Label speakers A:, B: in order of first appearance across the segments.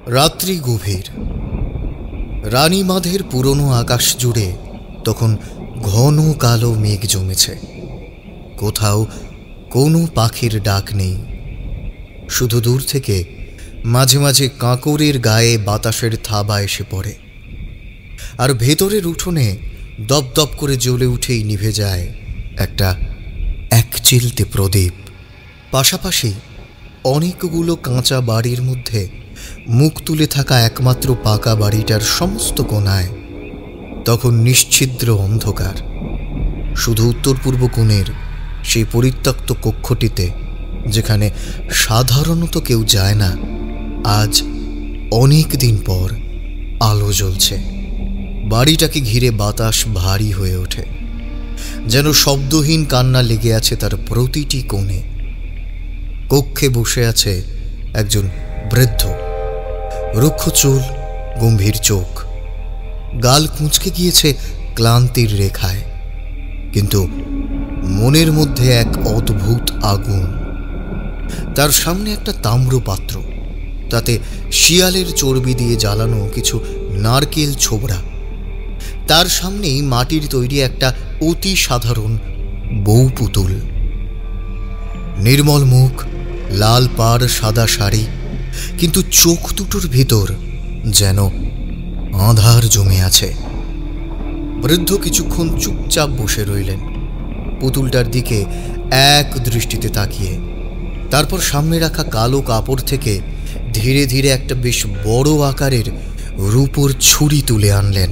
A: রাত্রি গভীর। রানীমাধের পুরনো আকাশ জুড়ে তখন ঘন কালো মেঘ জমেছে। কোথাও কোনো পাখির ডাক নেই। শুধু দূর থেকে মাঝে মাঝে কাঁকড়ের গায়ে বাতাসের থাবা এসে পড়ে, আর ভেতরের উঠোনে দপদপ করে জ্বলে উঠেই নিভে যায় একটা একচিলতে প্রদীপ। পাশাপাশি অনেকগুলো কাঁচা বাড়ির মধ্যে মুখ তুলে থাকা একমাত্র পাকা বাড়িটার সমস্ত কোণায় তখন নিশ্ছিদ্র অন্ধকার। শুধু উত্তর পূর্ব কোণের সেই পরিত্যক্ত কক্ষটিতে, যেখানে সাধারণত কেউ যায় না, আজ অনেক দিন পর আলো জ্বলছে। বাড়িটাকে ঘিরে বাতাস ভারী হয়ে ওঠে, যেন শব্দহীন কান্না লেগে আছে তার প্রতিটি কোণে। কক্ষে বসে আছে একজন বৃদ্ধ, রুক্ষ চুল, গম্ভীর চোখ, গাল কুঁচকে গিয়েছে ক্লান্তির রেখায়, কিন্তু মনের মধ্যে এক অদ্ভুত আগুন। তার সামনে একটা তাম্র পাত্র, তাতে শিয়ালের চর্বি দিয়ে জ্বালানো কিছু নারকেল ছোবড়া। তার সামনেই মাটির তৈরি একটা অতি সাধারণ বউ পুতুল। নির্মল মুখ, লাল পাড়, সাদা শাড়ি, কিন্তু চোখ দুটোর ভিতর যেন আঁধার জমে আছে। বৃদ্ধ কিছুক্ষণ চুপচাপ বসে রইলেন, পুতুলটার দিকে এক দৃষ্টিতে তাকিয়ে। তারপর সামনে রাখা কালো কাপড় থেকে ধীরে ধীরে একটা বেশ বড় আকারের রূপোর ছুরি তুলে আনলেন।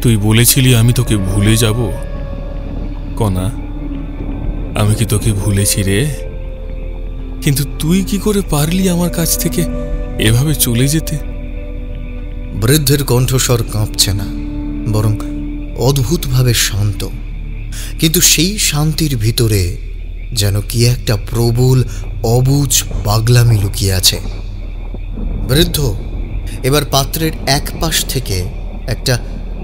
B: তুই বলেছিলি আমি তোকে ভুলে যাব কনা, আমি কি তোকে ভুলেছি রে? কিন্তু তুই কি করে পারলি আমার কাছ থেকে এভাবে চলে যেতে?
A: বৃদ্ধের কণ্ঠস্বর কাঁপছে না, বরং অদ্ভুতভাবে শান্ত। কিন্তু সেই শান্তির ভিতরে যেন কি একটা প্রবল অবুঝ পাগলামি লুকিয়ে আছে। বৃদ্ধ এবার পাত্রের এক পাশ থেকে একটা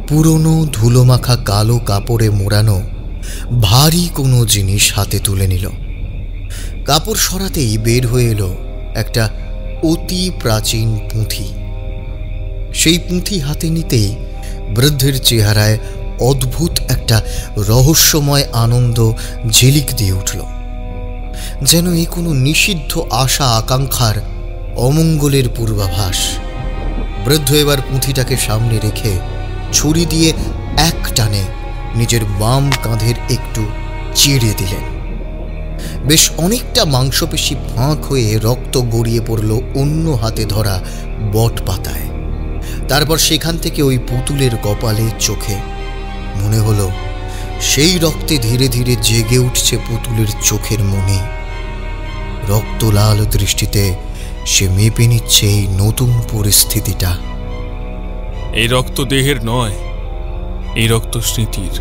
A: পুরনো ধুলোমাখা কালো কাপড়ে মোড়ানো ভারী কোনো জিনিস হাতে তুলে নিল। কাপড় সরাতেই বের হয়ে এলো একটা অতি প্রাচীন পুঁথি। সেই পুঁথি হাতে নিতেই বৃদ্ধের চেহারায় অদ্ভুত একটা রহস্যময় আনন্দ ঝিলিক দিয়ে উঠল, যেন এ কোনো নিষিদ্ধ আশা আকাঙ্ক্ষার অমঙ্গলের পূর্বাভাস। বৃদ্ধ এবার পুঁথিটাকে সামনে রেখে ছুরি দিয়ে এক টানে নিজের বাম কাঁধের একটু চিড়ে দিলেন। বেশ অনেকটা মাংসপেশি ফাঁক হয়ে রক্ত গড়িয়ে পড়ল অন্য হাতে ধরা বট পাতায়। তারপর সেখান থেকে ওই পুতুলের কপালে, চোখে। মনে হলো সেই রক্তে ধীরে ধীরে জেগে উঠছে পুতুলের চোখের মনি। রক্তলাল দৃষ্টিতে সে মেপে নিচ্ছে এই নতুন পরিস্থিতিটা।
B: এই রক্ত দেহের নয়, এই রক্ত স্মৃতির,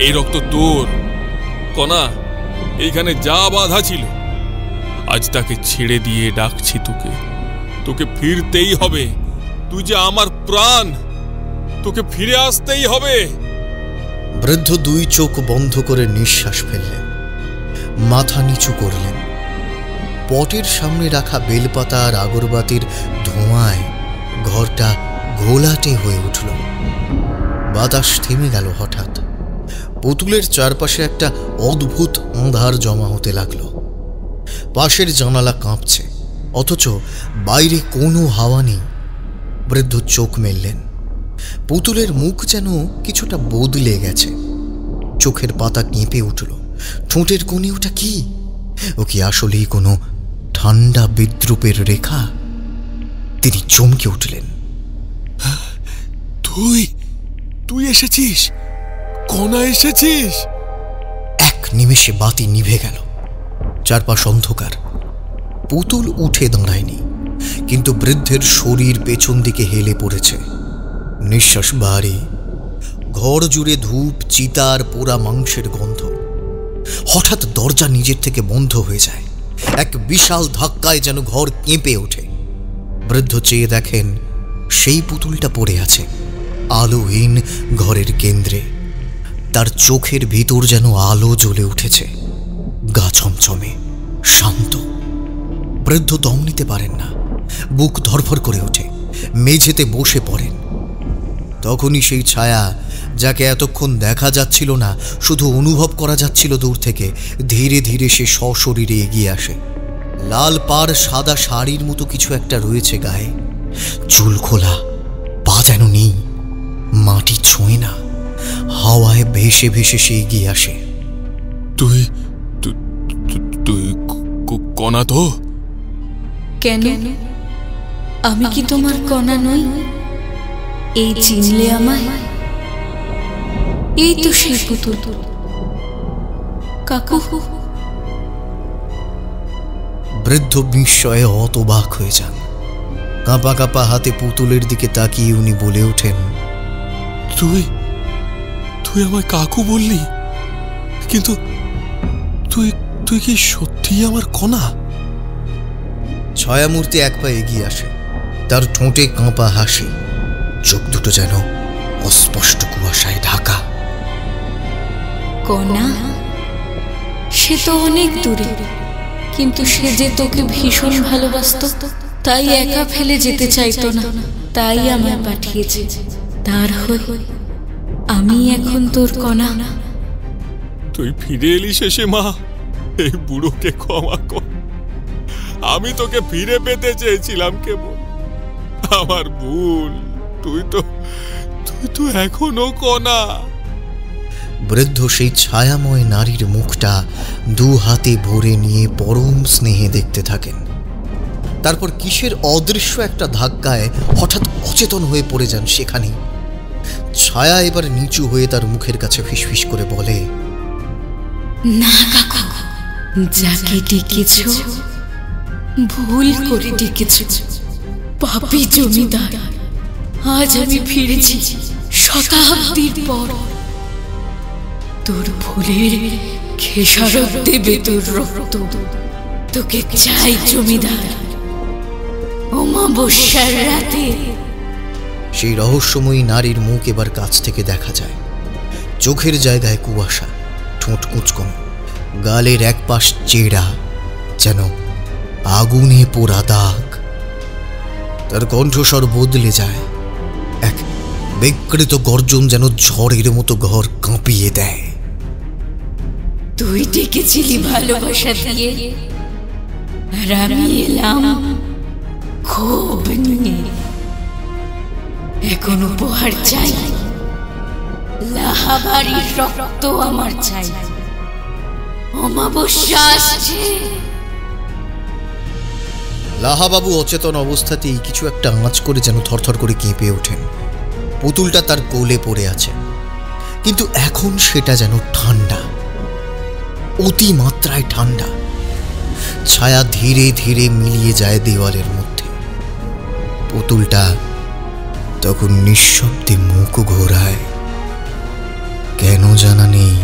B: এই রক্ত তোর কনা। এইখানে যা বাধা ছিল আজ তাকে ছেড়ে দিয়ে ডাকছি তোকে। তোকে ফিরতেই হবে, তুই যে আমার প্রাণ, তোকে ফিরে আসতেই হবে।
A: বৃদ্ধ দুই চোখ বন্ধ করে নিঃশ্বাস ফেললেন, মাথা নিচু করলেন। পটের সামনে রাখা বেলপাতা আর আগরবাতির ধোঁয়ায় ঘরটা ঘোলাটে হয়ে উঠল। বাতাস থেমে গেল হঠাৎ। পুতুলের চারপাশে একটা অদ্ভুত আঁধার জমা হতে লাগল। পাশের জানালা কাঁপছে, অথচ বাইরে কোনো হাওয়া নেই। বৃদ্ধ চোখ মেললেন। পুতুলের মুখ যেন কিছুটা বদলে গেছে। চোখের পাতা কেঁপে উঠল। ঠোঁটের কোণে ওটা কি? ও কি আসলেই কোনো ঠান্ডা বিদ্রুপের রেখা? তিনি চমকে উঠলেন।
B: তুই তুই এসেছিস কনা, এসেছিস?
A: এক নিমেষে বাতি নিভে গেল। চারপাশ অন্ধকার। পুতুল উঠে দাঁড়ায়নি, কিন্তু বৃদ্ধের শরীর পেছন দিকে হেলে পড়েছে। নিঃশ্বাস ভারী। ঘর জুড়ে ধূপ, চিতার পোড়া মাংসের গন্ধ। হঠাৎ দরজা নিজের থেকে বন্ধ হয়ে যায়। এক বিশাল ধাক্কায় যেন ঘর কেঁপে ওঠে। বৃদ্ধ চেয়ে দেখেন সেই পুতুলটা পড়ে আছে আলোহীন ঘরের কেন্দ্রে। তার চোখের ভিতর যেন আলো জ্বলে উঠেছে, গা ছমছমে, শান্ত। বৃদ্ধ দম নিতে পারেন না। বুক ধরফর করে ওঠে, মেঝেতে বসে পড়েন। তখনই সেই ছায়া, যাকে এতক্ষণ দেখা যাচ্ছিল না, শুধু অনুভব করা যাচ্ছিল দূর থেকে, ধীরে ধীরে সে সশরীরে এগিয়ে আসে। লাল পাড় সাদা শাড়ির মতো কিছু একটা রয়েছে গায়ে, চুল খোলা, পা যেন নেই, মাটি ছোঁয় না, হাওয়ায় ভেসে ভেসে সে এগিয়ে আসে।
B: তুই তুই কণা তো?
C: কেন, আমি কি তোমার কণা নই? এই চিনলে আমায়? এই তো সেই পুতুল। কাকু।
A: বৃদ্ধ বিস্ময়ে হতবাক হয়ে যান। কাঁপা কাঁপা হাতে পুতুলের দিকে তাকিয়ে উনি বলে ওঠেন,
B: তুই তুই আমায় কাকু বললি, কিন্তু তুই তুই কি সত্যিই আমার কণা?
A: ছায়ামূর্তি এক পা এগিয়ে আসে, তার ঠোঁটে কাঁপা হাসি, চোখ দুটো যেন অস্পষ্ট কুয়াশায় ঢাকা।
C: কণা? সে তো অনেক দূরে, কিন্তু সে যে তোকে ভীষণ ভালোবাসতো, তাই একা ফেলে যেতে চাইতো না, তাই আমায় পাঠিয়েছে। তার হয়ে আমি এখন তোর কণা।
B: তুই ফিরে এলি শেষে মা, এই বুড়োকে ক্ষমা কর। আমি তোকে ফিরে পেতে চেয়েছিলাম কেবল, আমার ভুল। তুই তো এখনো কণা।
A: বৃদ্ধ সেই ছায়াময় নারীর মুখটা দু হাতে ভরে নিয়ে পরম স্নেহে দেখতে থাকেন। তারপর কিসের অদৃশ্য একটা ধাক্কায় হঠাৎ অচেতন হয়ে পড়ে যান সেখানেই। ছায়া এবার নিচু হয়ে তার মুখের কাছে ফিসফিস করে বলে,
C: না কাকু, যাকে ডেকেছ ভুল করে ডেকেছ, পাপী জমিদার। আজ আমি ফিরেছি শতাব্দীর পর। তোর ভুলের খেসারত দেবে তোর রক্ত। তোকে চাই জমিদার, অমাবস্যার রাতে।
A: সেই রহস্যময়ী নারীর মুখ এবার কাছ থেকে দেখা যায়। চোখের জায়গায় কুয়াশা, ঠোঁট কুঁচকোনো, গালের এক পাশ চেরা, যেন আগুনে পোড়া দাগ। তার কণ্ঠস্বর বদলে যায়, এক বিকৃত গর্জন যেন ঝড়ের মতো ঘর কাঁপিয়ে দেয়।
C: তুই ডেকেছিলি ভালোবাসা দিয়ে, আর আমি এলাম ক্ষোভ নিয়ে। এখন উপহার চাই, লাহাবাড়ির রক্ত আমার চাই। অমাবস্যা আসছে।
A: লাহাবাবু অচেতন অবস্থাতেই কিছু একটা আঁচ করে যেন থরথর করে কেঁপে ওঠেন। পুতুলটা তার কোলে পড়ে আছে, কিন্তু এখন সেটা যেন ঠান্ডা, অতিমাত্রায় ঠান্ডা। ছায়া ধীরে ধীরে মিলিয়ে যায় দেওয়ালের মধ্যে। পুতুলটা তখন নিঃশব্দে মুখ ঘোরায়, কেন জানা নেই,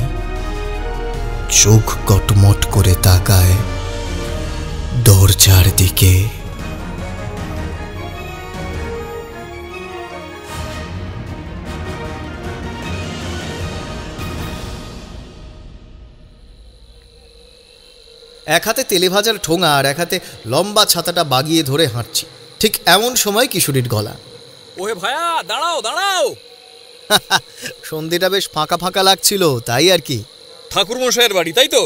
A: চোখ কটমট করে তাকায় দরজার দিকে। এক হাতে তেলে ভাজার ঠোঙা আর এক হাতে লম্বা ছাতাটা বাগিয়ে ধরে হাঁটছি। ঠিক এমন সময় কিশোরীর গলা,
D: ওহে ভায়া, দাঁড়াও দাঁড়াও।
A: সন্ধেটা বেশ ফাঁকা ফাঁকা লাগছিল, তাই আর কি।
D: ঠাকুরমশাইয়ের বাড়ি, তাই তো?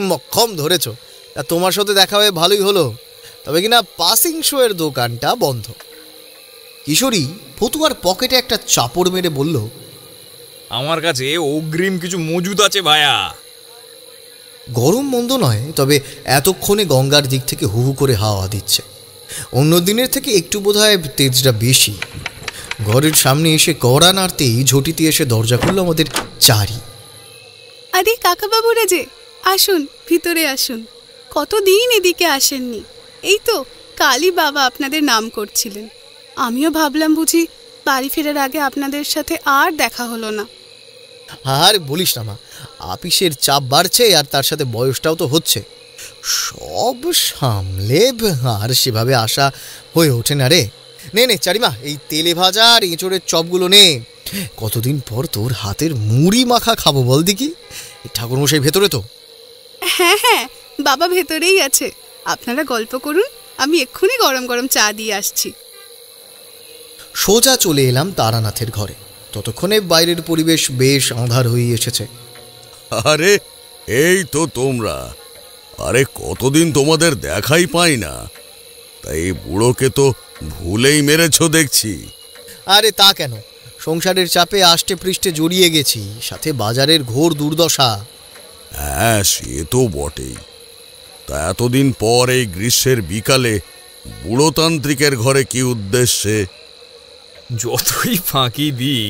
A: মক্ষম ধরেছ। তোমার সাথে দেখা হয়ে ভালোই হলো, তবে কিনা পাসিং শো এর দোকানটা বন্ধ। কিশোরী ফতুয়ার পকেটে একটা চাপড় মেরে বলল,
D: আমার কাছে অগ্রিম কিছু মজুদ আছে ভায়া।
A: গরম মন্দ নয়, তবে এতক্ষণে গঙ্গার দিক থেকে হু হু করে হাওয়া দিচ্ছে। অন্য দিনের থেকে একটু বোধহয় তেজটা বেশি। ঘরের সামনে এসে কড়া নাড়তেই ঝটিতে এসে দরজা খুলল আমাদের চারি।
E: আরে কাকাবাবুরা যে, আসুন ভিতরে আসুন। কতদিন এদিকে আসেননি। এই তো কালই বাবা আপনাদের নাম করছিলেন। আমিও ভাবলাম বুঝি বাড়ি ফেরার আগে আপনাদের সাথে আর দেখা হলো না।
A: আর বলিস না মা, আপিসের চাপ বাড়ছে, আর তার সাথে বয়সটাও তো হচ্ছে। সব সামলে আর সেভাবে আসা হয়ে ওঠে না রে। নে নে চারিমা, এই তেলে ভাজা আর এঁচড়ের চপগুলো নে। কতদিন পর তোর হাতের মুড়ি মাখা খাবো বল দেখি। ঠাকুরমশাই ভেতরে তো?
E: হ্যাঁ হ্যাঁ, বাবা ভেতরেই আছে। আপনারা গল্প করুন, আমি এক্ষুনি গরম গরম চা দিয়ে আসছি।
A: সোজা চলে এলাম তারানাথের ঘরে। ততক্ষণে বাইরের পরিবেশ বেশ আঁধার হয়ে এসেছে।
F: আরে এই তো তোমরা! আরে কতদিন তোমাদের দেখাই পাই না, তাই এই বুড়োকে তো ভুলেই মেরেছ দেখছি।
A: আরে তা কেন, সংসারের চাপে আষ্টে পৃষ্ঠে জড়িয়ে গেছি, সাথে বাজারের ঘোর দুর্দশা।
F: হ্যাঁ, সে তো বটেই। তা এতদিন পর এই গ্রীষ্মের বিকালে বুড়োতান্ত্রিকের ঘরে কি উদ্দেশ্যে?
D: যতই ফাঁকি দিই,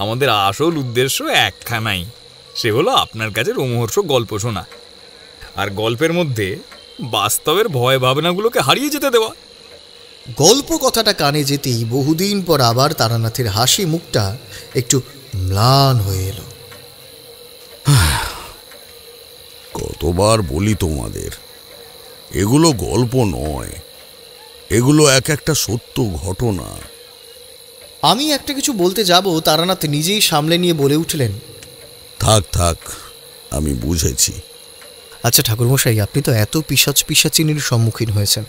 D: আমাদের আসল উদ্দেশ্য একখানাই, সে হলো আপনার কাছে রোমহর্ষ গল্প শোনা, আর গল্পের মধ্যে বাস্তবের ভয় ভাবনাগুলোকে হারিয়ে যেতে দেওয়া।
A: গল্প কথাটা কানে যেতেই বহুদিন পর আবার তারানাথের হাসি মুখটা একটু ম্লান হয়ে এলো।
F: কতবার বলি তোমাদের, এগুলো গল্প নয়, এগুলো এক একটা সত্য ঘটনা।
A: আমি একটা কিছু বলতে যাব, তারানাথ নিজেই সামলে নিয়ে বলে উঠলেন,
F: থাক থাক, আমি বুঝেছি।
A: আচ্ছা ঠাকুরমশাই, আপনি তো এত পিশাচিনীর সম্মুখীন হয়েছেন,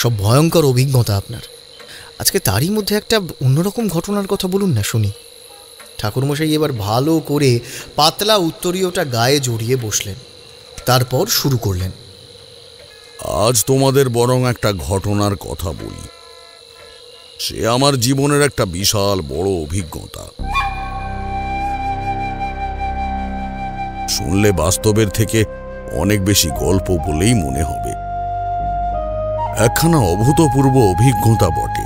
A: সব ভয়ঙ্কর অভিজ্ঞতা আপনার, আজকে তারই মধ্যে একটা অন্যরকম ঘটনার কথা বলুন না শুনি। ঠাকুরমশাই এবার ভালো করে পাতলা উত্তরীয়টা গায়ে জড়িয়ে বসলেন, তারপর শুরু করলেন।
F: আজ তোমাদের বরং একটা ঘটনার কথা বলি। সে আমার জীবনের একটা বিশাল বড় অভিজ্ঞতা। শুনলে বাস্তবের থেকে অনেক বেশি গল্প বলেই মনে হবে। একখানা অভূতপূর্ব অভিজ্ঞতা বটে,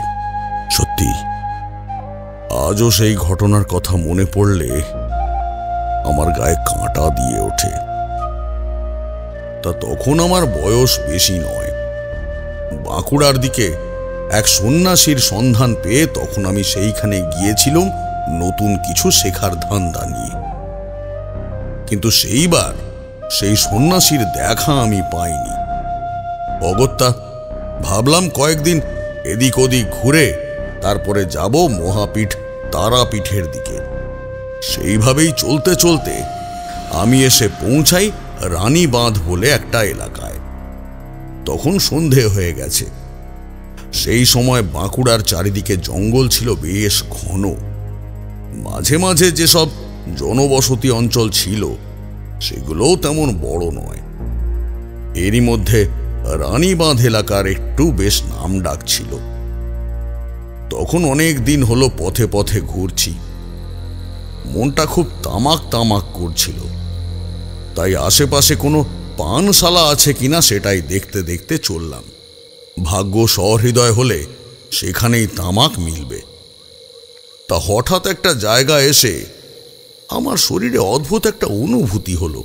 F: সত্যি। আজও সেই ঘটনার কথা মনে পড়লে আমার গায়ে কাঁটা দিয়ে ওঠে। তা তখন আমার বয়স বেশি নয়। বাঁকুড়ার দিকে এক সন্ন্যাসীর সন্ধান পেয়ে তখন আমি সেইখানে গিয়েছিলাম নতুন কিছু শেখার ধান্দা নিয়ে। কিন্তু সেইবার সেই সন্ন্যাসীর দেখা আমি পাইনি। অগত্যা ভাবলাম কয়েকদিন এদিক ওদিক ঘুরে তারপরে যাব মহাপীঠ তারাপীঠের দিকে। সেইভাবেই চলতে চলতে আমি এসে পৌঁছাই রানী বাঁধ বলে একটা এলাকায়। তখন সন্ধে হয়ে গেছে। সেই সময় বাঁকুড়ার চারিদিকে জঙ্গল ছিল বেশ ঘন। মাঝে মাঝে যেসব জনবসতি অঞ্চল ছিল সেগুলোও তেমন বড় নয়। এরই মধ্যে রানী বাঁধ এলাকার একটু বেশ নাম ডাক ছিল। তখন অনেক দিন হলো পথে পথে ঘুরছি, মনটা খুব তামাক তামাক করছিল। তাই আশেপাশে কোনো পানশালা আছে কিনা সেটাই দেখতে দেখতে চললাম। ভাগ্য সহৃদয় হলে সেখানেই তামাক মিলবে। তা হঠাৎ একটা জায়গা এসে আমার শরীরে অদ্ভুত একটা অনুভূতি হলো।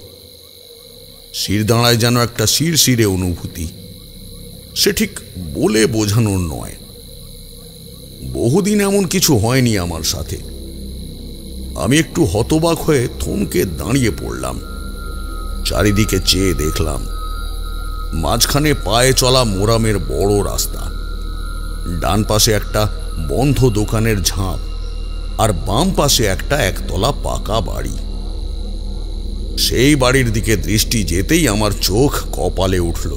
F: শিরদাঁড়ায় যেন একটা শিরশিরে অনুভূতি, সে ঠিক বলে বোঝানোর নয়। বহুদিন এমন কিছু হয়নি আমার সাথে। আমি একটু হতবাক হয়ে থমকে দাঁড়িয়ে পড়লাম। চারিদিকে চেয়ে দেখলাম, মাঝখানে পায়ে চলা মোরামের বড় রাস্তা, ডান পাশে একটা বন্ধ দোকানের ঝাঁপ, আর বাম পাশে একটা একতলা পাকা বাড়ি। সেই বাড়ির দিকে দৃষ্টি যেতেই আমার চোখ কপালে উঠল।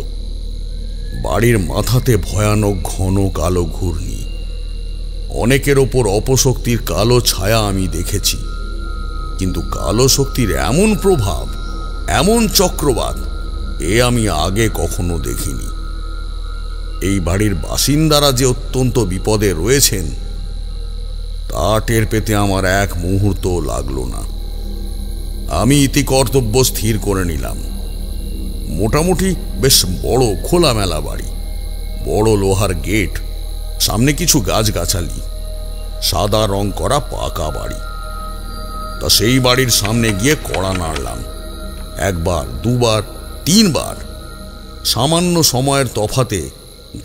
F: বাড়ির মাথাতে ভয়ানক ঘন কালো ঘূর্ণি, অনেকের ওপর অপশক্তির কালো ছায়া আমি দেখেছি। কিন্তু কালো শক্তির এমন প্রভাব, এমন চক্রবাত এ আমি আগে কখনো দেখিনি। এই বাড়ির বাসিন্দারা যে অত্যন্ত বিপদে রয়েছেন তা টের পেতে আমার এক মুহূর্ত লাগলো না। আমি ইতি কর্তব্য স্থির করে নিলাম। মোটামুটি বেশ বড় খোলামেলা বাড়ি, বড় লোহার গেট, সামনে কিছু গাছগাছালি, সাদা রং করা পাকা বাড়ি। তা সেই বাড়ির সামনে গিয়ে কড়া নাড়লাম, একবার, দুবার, তিনবার। সামান্য সময়ের তফাতে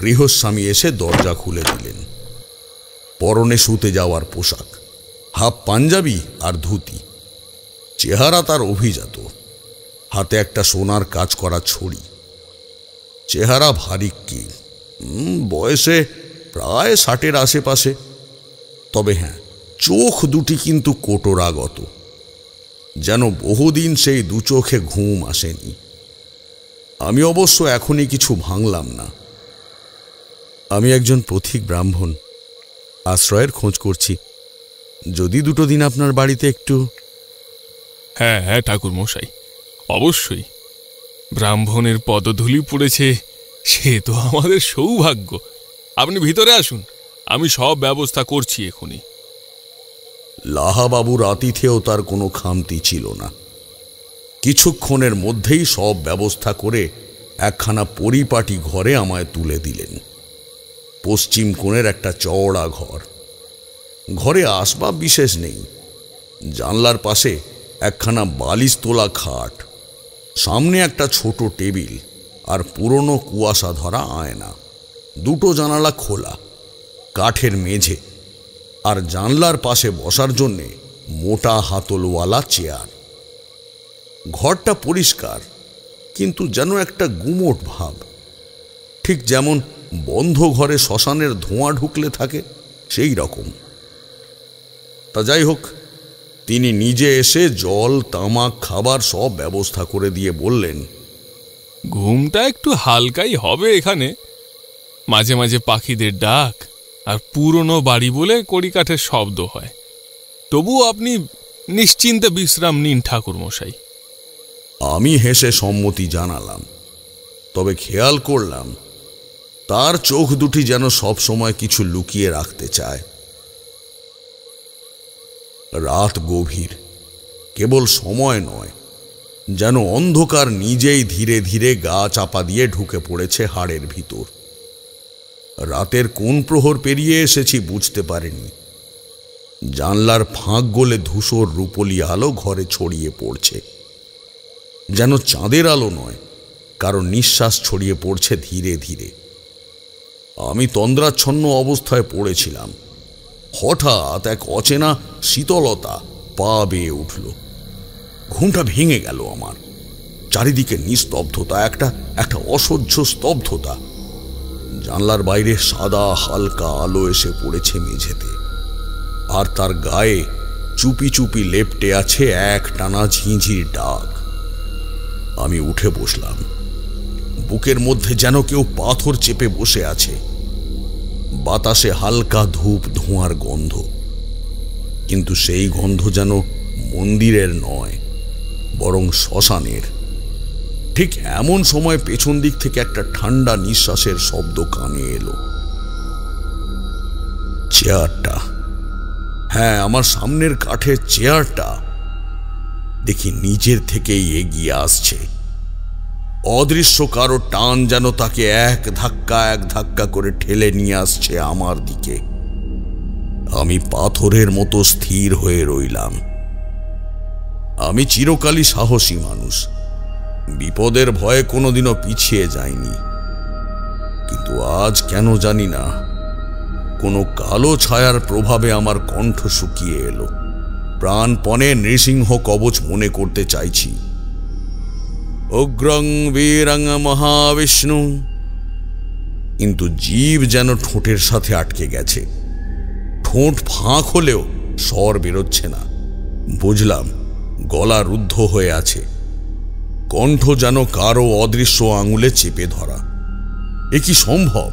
F: গৃহস্বামী এসে দরজা খুলে দিলেন। পরনে শুতে যাওয়ার পোশাক, হাফ পাঞ্জাবি আর ধুতি। চেহারা তার অভিজাত, হাতে একটা সোনার কাজ করা ছড়ি। চেহারা ভারী কি, বয়সে প্রায় 60-এর আশেপাশে। তবে হ্যাঁ, চোখ দুটি কিন্তু কোটরাগত, যেন বহুদিন সেই দু চোখে ঘুম আসেনি। আমি অবশ্য এখনই কিছু ভাঙলাম না। আমি একজন পথিক ব্রাহ্মণ, আশ্রয়ের খোঁজ করছি। যদি 2 দিন আপনার বাড়িতে একটু।
B: হ্যাঁ হ্যাঁ ঠাকুর মশাই, অবশ্যই। ব্রাহ্মণের পদধূলি পড়েছে, সে তো আমাদের সৌভাগ্য। আপনি ভিতরে আসুন, আমি সব ব্যবস্থা করছি এখনই।
F: লাহাবাবুর আতিথেও তার কোনো খামতি ছিল না। কিছুক্ষণের মধ্যেই সব ব্যবস্থা করে একখানা পরিপাটি ঘরে আমায় তুলে দিলেন। পশ্চিম কোণের একটা চওড়া ঘর। ঘরে আসবাব বিশেষ নেই। জানলার পাশে একখানা বালিশ তোলা খাট, সামনে একটা ছোট টেবিল আর পুরনো কুয়াশা ধরা আয়না। 2 জানালা খোলা, কাঠের মেঝে, আর জানলার পাশে বসার জন্যে মোটা হাতলওয়ালা চেয়ার। ঘরটা পরিষ্কার, কিন্তু যেন একটা গুমোট ভাব। ঠিক যেমন বন্ধ ঘরে শ্মশানের ধোঁয়া ঢুকলে থাকে, সেই রকম। তা যাই হোক, তিনি নিজে এসে জল, তামাক, খাবার সব ব্যবস্থা করে দিয়ে বললেন,
B: ঘুমটা একটু হালকাই হবে এখানে। মাঝে মাঝে পাখিদের ডাক আর পুরনো বাড়ি বলে কড়িকাঠের শব্দ হয়। তবু আপনি নিশ্চিন্তে বিশ্রাম নিন ঠাকুর মশাই।
F: আমি হেসে সম্মতি জানালাম, তবে খেয়াল করলাম তার চোখ দুটি যেন সব সময় কিছু লুকিয়ে রাখতে চায়। রাত গভীর, কেবল সময় নয়, যেন অন্ধকার নিজেই ধীরে ধীরে গা চাপা দিয়ে ঢুকে পড়েছে হাড়ের ভিতর। রাতের কোন প্রহর পেরিয়ে এসেছি বুঝতে পারিনি। জানলার ফাঁক গলে ধূসর রূপলি আলো ঘরে ছড়িয়ে পড়ছে, যেন চাঁদের আলো নয়, কারণ নিঃশ্বাস ছড়িয়ে পড়ছে ধীরে ধীরে। আমি তন্দ্রাচ্ছন্ন অবস্থায় পড়েছিলাম। হঠাৎ এক অচেনা শীতলতা পা বেয়ে উঠল। ঘুমটা ভেঙে গেল আমার। চারিদিকে নিস্তব্ধতা, একটা অসহ্য স্তব্ধতা। জানলার বাইরে সাদা হালকা আলো এসে পড়েছে মেঝেতে, আর তার গায়ে চুপি চুপি লেপ্টে আছে এক টানা ঝিঁঝির ডাক। আমি উঠে বসলাম। বুকের মধ্যে যেন কেউ পাথর চেপে বসে আছে। বাতাসে হালকা ধূপ ধোঁয়ার গন্ধ, কিন্তু সেই গন্ধ যেন মন্দিরের নয়, বরং শ্মশানের। ঠিক এমন সময় পেছন দিক থেকে একটা ঠান্ডা নিঃশ্বাসের শব্দ কানে এলো। চেয়ারটা, হ্যাঁ, আমার সামনের কাঠের চেয়ারটা দেখি নিজের থেকেই এগিয়ে আসছে। অদৃশ্য কারো টান যেন তাকে এক ধাক্কা করে ঠেলে নিয়ে আসছে আমার দিকে। আমি পাথরের মতো স্থির হয়ে রইলাম। আমি চিরকালই সাহসী মানুষ, বিপদের ভয়ে কোনোদিনও পিছিয়ে যাইনি। কিন্তু আজ কেন জানি না, কোনো কালো ছায়ার প্রভাবে আমার কণ্ঠ শুকিয়ে এলো। প্রাণপণে নৃসিংহ কবচ মনে করতে চাইছি, উগ্রং বীরং মহাবিষ্ণু, কিন্তু জীব যেন ঠোঁটের সাথে আটকে গেছে। ঠোঁট ফাঁক হলেও স্বর বেরোচ্ছে না। বুঝলাম গলা রুদ্ধ হয়ে আছে। কণ্ঠ যেন কারো অদৃশ্য আঙুলে চেপে ধরা। এ কি সম্ভব?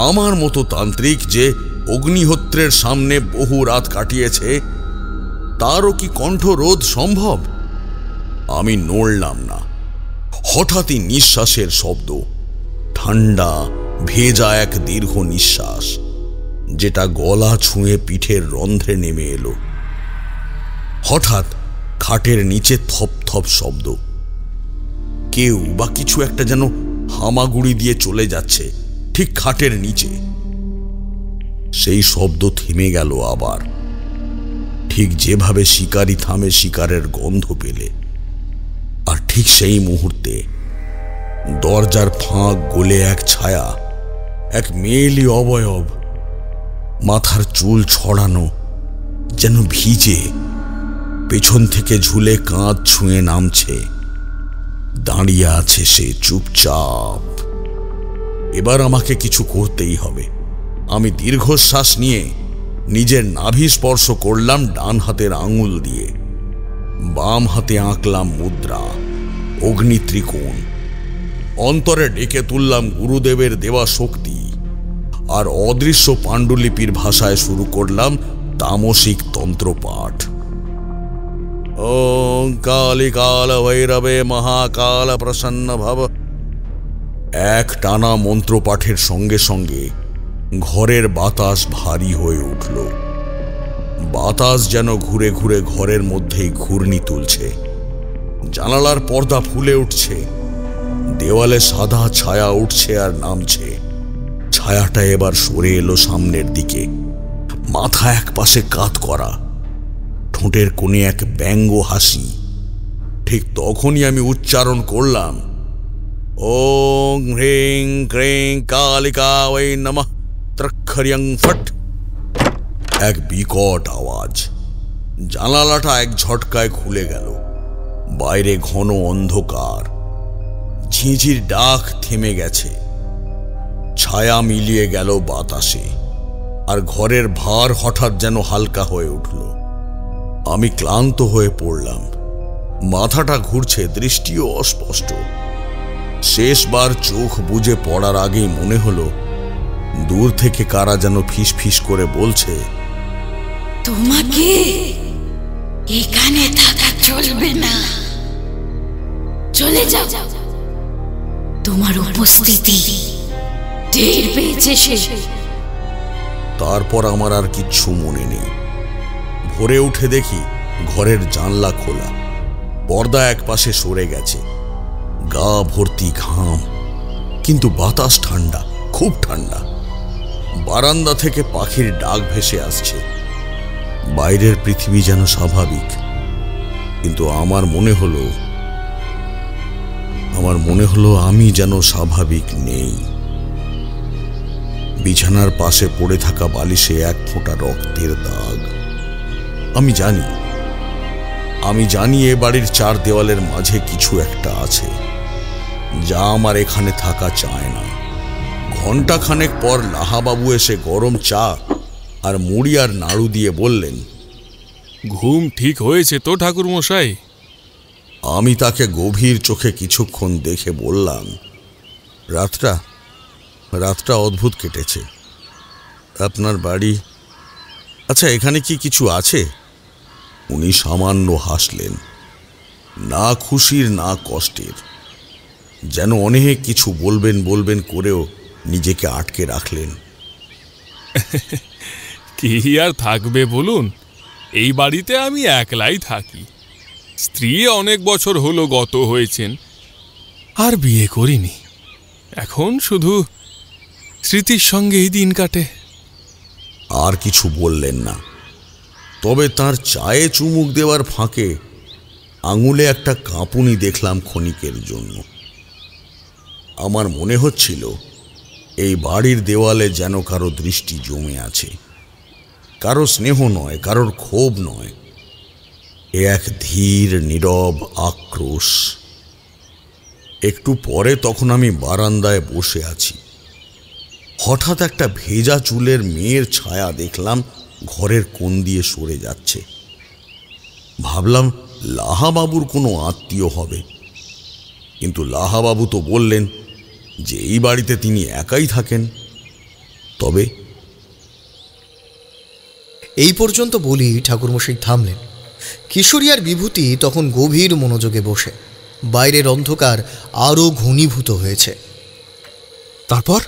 F: আমার মতো তান্ত্রিক, যে অগ্নিহোত্রের সামনে বহু রাত কাটিয়েছে, তারও কি কণ্ঠ রোধ সম্ভব? আমি নড়লাম না। হঠাৎই নিঃশ্বাসের শব্দ, ঠান্ডা ভেজা এক দীর্ঘ নিঃশ্বাস, যেটা গলা ছুঁয়ে পিঠের রন্ধ্রে নেমে এলো। হঠাৎ খাটের নিচে থপ থপ শব্দ। কেউ বা কিছু একটা যেন হামাগুড়ি দিয়ে চলে যাচ্ছে ঠিক খাটের নিচে। সেই শব্দ থেমে গেল আবার, ঠিক যেভাবে শিকারী থামে শিকারের গন্ধ পেলে। আর ঠিক সেই মুহূর্তে দরজার ফাঁক গলে এক ছায়া, এক মেয়েলি অবয়ব, মাথার চুল ছড়ানো, যেন ভিজে, পেছন থেকে ঝুলে কাঁধ ছুঁয়ে নামছে। দাঁড়িয়ে আছে সে চুপচাপ। এবার আমাকে কিছু করতেই হবে। আমি দীর্ঘশ্বাস নিয়ে নিজের নাভি স্পর্শ করলাম ডান হাতের আঙুল দিয়ে। বাম হাতে আঁকলাম মুদ্রা, অগ্নিত্রিকোণ। অন্তরে ডেকে তুললাম গুরুদেবের দেওয়া শক্তি, আর অদৃশ্য পাণ্ডুলিপির ভাষায় শুরু করলাম তামসিক তন্ত্রপাঠ। ওং কালী কাল ভৈরবে মহাকাল প্রসন্ন ভব। এক টানা মন্ত্রপাঠের সঙ্গে সঙ্গে ঘরের বাতাস ভারী হয়ে উঠল। বাতাস যেন ঘুরে ঘুরে ঘরের মধ্যেই ঘূর্ণি তুলছে। জানালার পর্দা ফুলে উঠছে, দেওয়ালে সাদা ছায়া উঠছে আর নামছে। ছায়াটা এবার সরে এলো সামনের দিকে, মাথা এক পাশে কাত করা, ঠোঁটের কোণে এক ব্যঙ্গ হাসি। ঠিক তখনই আমি উচ্চারণ করলাম, ওং হ্রিং ক্রিং কালিকা ওই নমঃ ত্রক্ষরিয়ং ফট। এক বিকট আওয়াজ। জানালাটা এক ঝটকায় খুলে গেল। বাইরে ঘন অন্ধকার, ঝিঁঝির ডাক থেমে গেছে, ছায়া মিলিয়ে গেল বাতাসে, আর ঘরের ভার হঠাৎ যেন হালকা হয়ে উঠল। আমি ক্লান্ত হয়ে পড়লাম, মাথাটা ঘুরছে, দৃষ্টিও অস্পষ্ট। শেষবার চোখ বুজে পড়ার আগেই মনে হলো দূর থেকে কারা যেন ফিস ফিস করে বলছে,
C: তোমাকে এখানে থাকা চলবে না, চলে যাও, তোমার উপস্থিতি টের পেয়েছে সে।
F: তারপর আমার আর কিচ্ছু মনে নেই। ভোরে উঠে দেখি ঘরের জানলা খোলা, পর্দা এক পাশে সরে গেছে, গা ভর্তি ঘাম, কিন্তু বাতাস ঠান্ডা, খুব ঠান্ডা। বারান্দা থেকে পাখির ডাক ভেসে আসছে। বাইরের পৃথিবী যেন স্বাভাবিক, কিন্তু আমার মনে হলো আমি যেন স্বাভাবিক নেই। বিছানার পাশে পড়ে থাকা বালিশে এক ফোঁটা রক্তের দাগ। আমি জানি এ বাড়ির চার দেওয়ালের মাঝে কিছু একটা আছে, যা আমার এখানে থাকা চায় না। ঘণ্টাখানেক পর লাহাবাবু এসে গরম চা আর মুড়ি আর নাড়ু দিয়ে বললেন,
B: ঘুম ঠিক হয়েছে তো ঠাকুর মশাই?
F: আমি তাকে গভীর চোখে কিছুক্ষণ দেখে বললাম, রাতটা অদ্ভুত কেটেছে। আপনার বাড়ি, আচ্ছা এখানে কি কিছু আছে? উনি সামান্য হাসলেন, না খুশির না কষ্টের, যেন অনেক কিছু বলবেন করেও নিজেকে আটকে রাখলেন।
B: কি আর থাকবে বলুন, এই বাড়িতে আমি একলাই থাকি। স্ত্রী অনেক বছর হলো গত হয়েছেন, আর বিয়ে করিনি। এখন শুধু স্মৃতির সঙ্গেই দিন কাটে।
F: আর কিছু বললেন না, তবে তার চায়ে চুমুক দেওয়ার ফাঁকে আঙুলে একটা কাঁপুনি দেখলাম ক্ষণিকের জন্য। আমার মনে হচ্ছিল এই বাড়ির দেওয়ালে যেন কারো দৃষ্টি জমে আছে, কারো স্নেহ নয়, কারোর ক্ষোভ নয়, এ এক ধীর নীরব আক্রোশ। একটু পরে তখন আমি বারান্দায় বসে আছি, হঠাৎ একটা ভেজা চুলের মেয়ের ছায়া দেখলাম ঘরের কোণ দিয়ে সরে যাচ্ছে। ভাবলাম লাহাবাবুর কোনো আত্মীয় হবে, কিন্তু লাহাবাবু তো বললেন যে এই বাড়িতে তিনি একাই থাকেন। তবে
A: এই পর্যন্ত বলি ঠাকুরমশাই থামলেন। কিশোরী আর বিভূতি তখন গভীর মনোযোগে বসে। বাইরের অন্ধকার আরও ঘনীভূত হয়েছে।
B: তারপর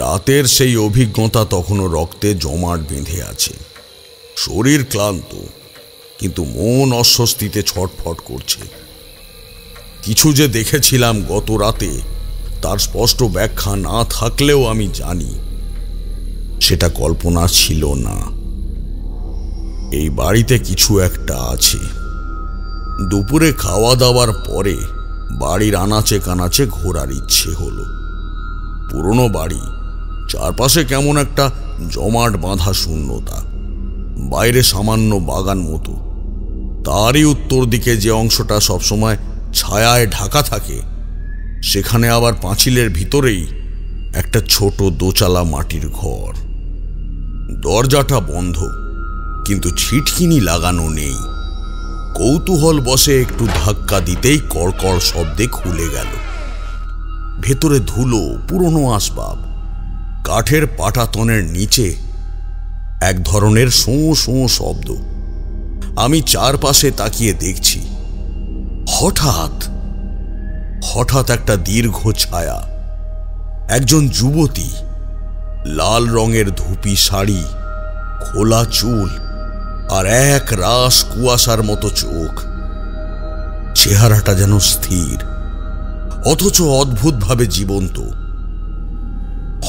F: রাতের সেই অভিজ্ঞতা তখনও রক্তে জমাট বেঁধে আছে। শরীর ক্লান্ত, কিন্তু মন অস্বস্তিতে ছটফট করছে। কিছু যে দেখেছিলাম গত রাতে, তার স্পষ্ট ব্যাখ্যা না থাকলেও আমি জানি সেটা কল্পনা ছিল না। এই বাড়িতে কিছু একটা আছে। দুপুরে খাওয়া দাওয়ার পরে বাড়ির আনাচে কানাচে ঘোরার ইচ্ছে হলো। পুরনো বাড়ি, চারপাশে কেমন একটা জমাট বাঁধা শূন্যতা, বাইরে সামান্য বাগান মতো, তারই উত্তর দিকে যে অংশটা সবসময় ছায়ায় ঢাকা থাকে, সেখানে আবার পাঁচিলের ভিতরেই একটা ছোট দোচালা মাটির ঘর। দরজাটা বন্ধ, কিন্তু ছিটকিনি লাগানো নেই। কৌতূহল বসে একটু ধাক্কা দিতেই কড়কড় শব্দে খুলে গেল। ভেতরে ধুলো, পুরনো আসবাব, কাঠের পাটাতনের নিচে এক ধরনের শোঁ শোঁ শব্দ। আমি চারপাশে তাকিয়ে দেখছি। হঠাৎ একটা দীর্ঘ ছায়া, একজন যুবতী, লাল রঙের ধুপি শাড়ি, খোলা চুল আর এক রাশ কুয়াশার মতো চোখ। চেহারাটা যেন স্থির অথচ অদ্ভুতভাবে জীবন্ত।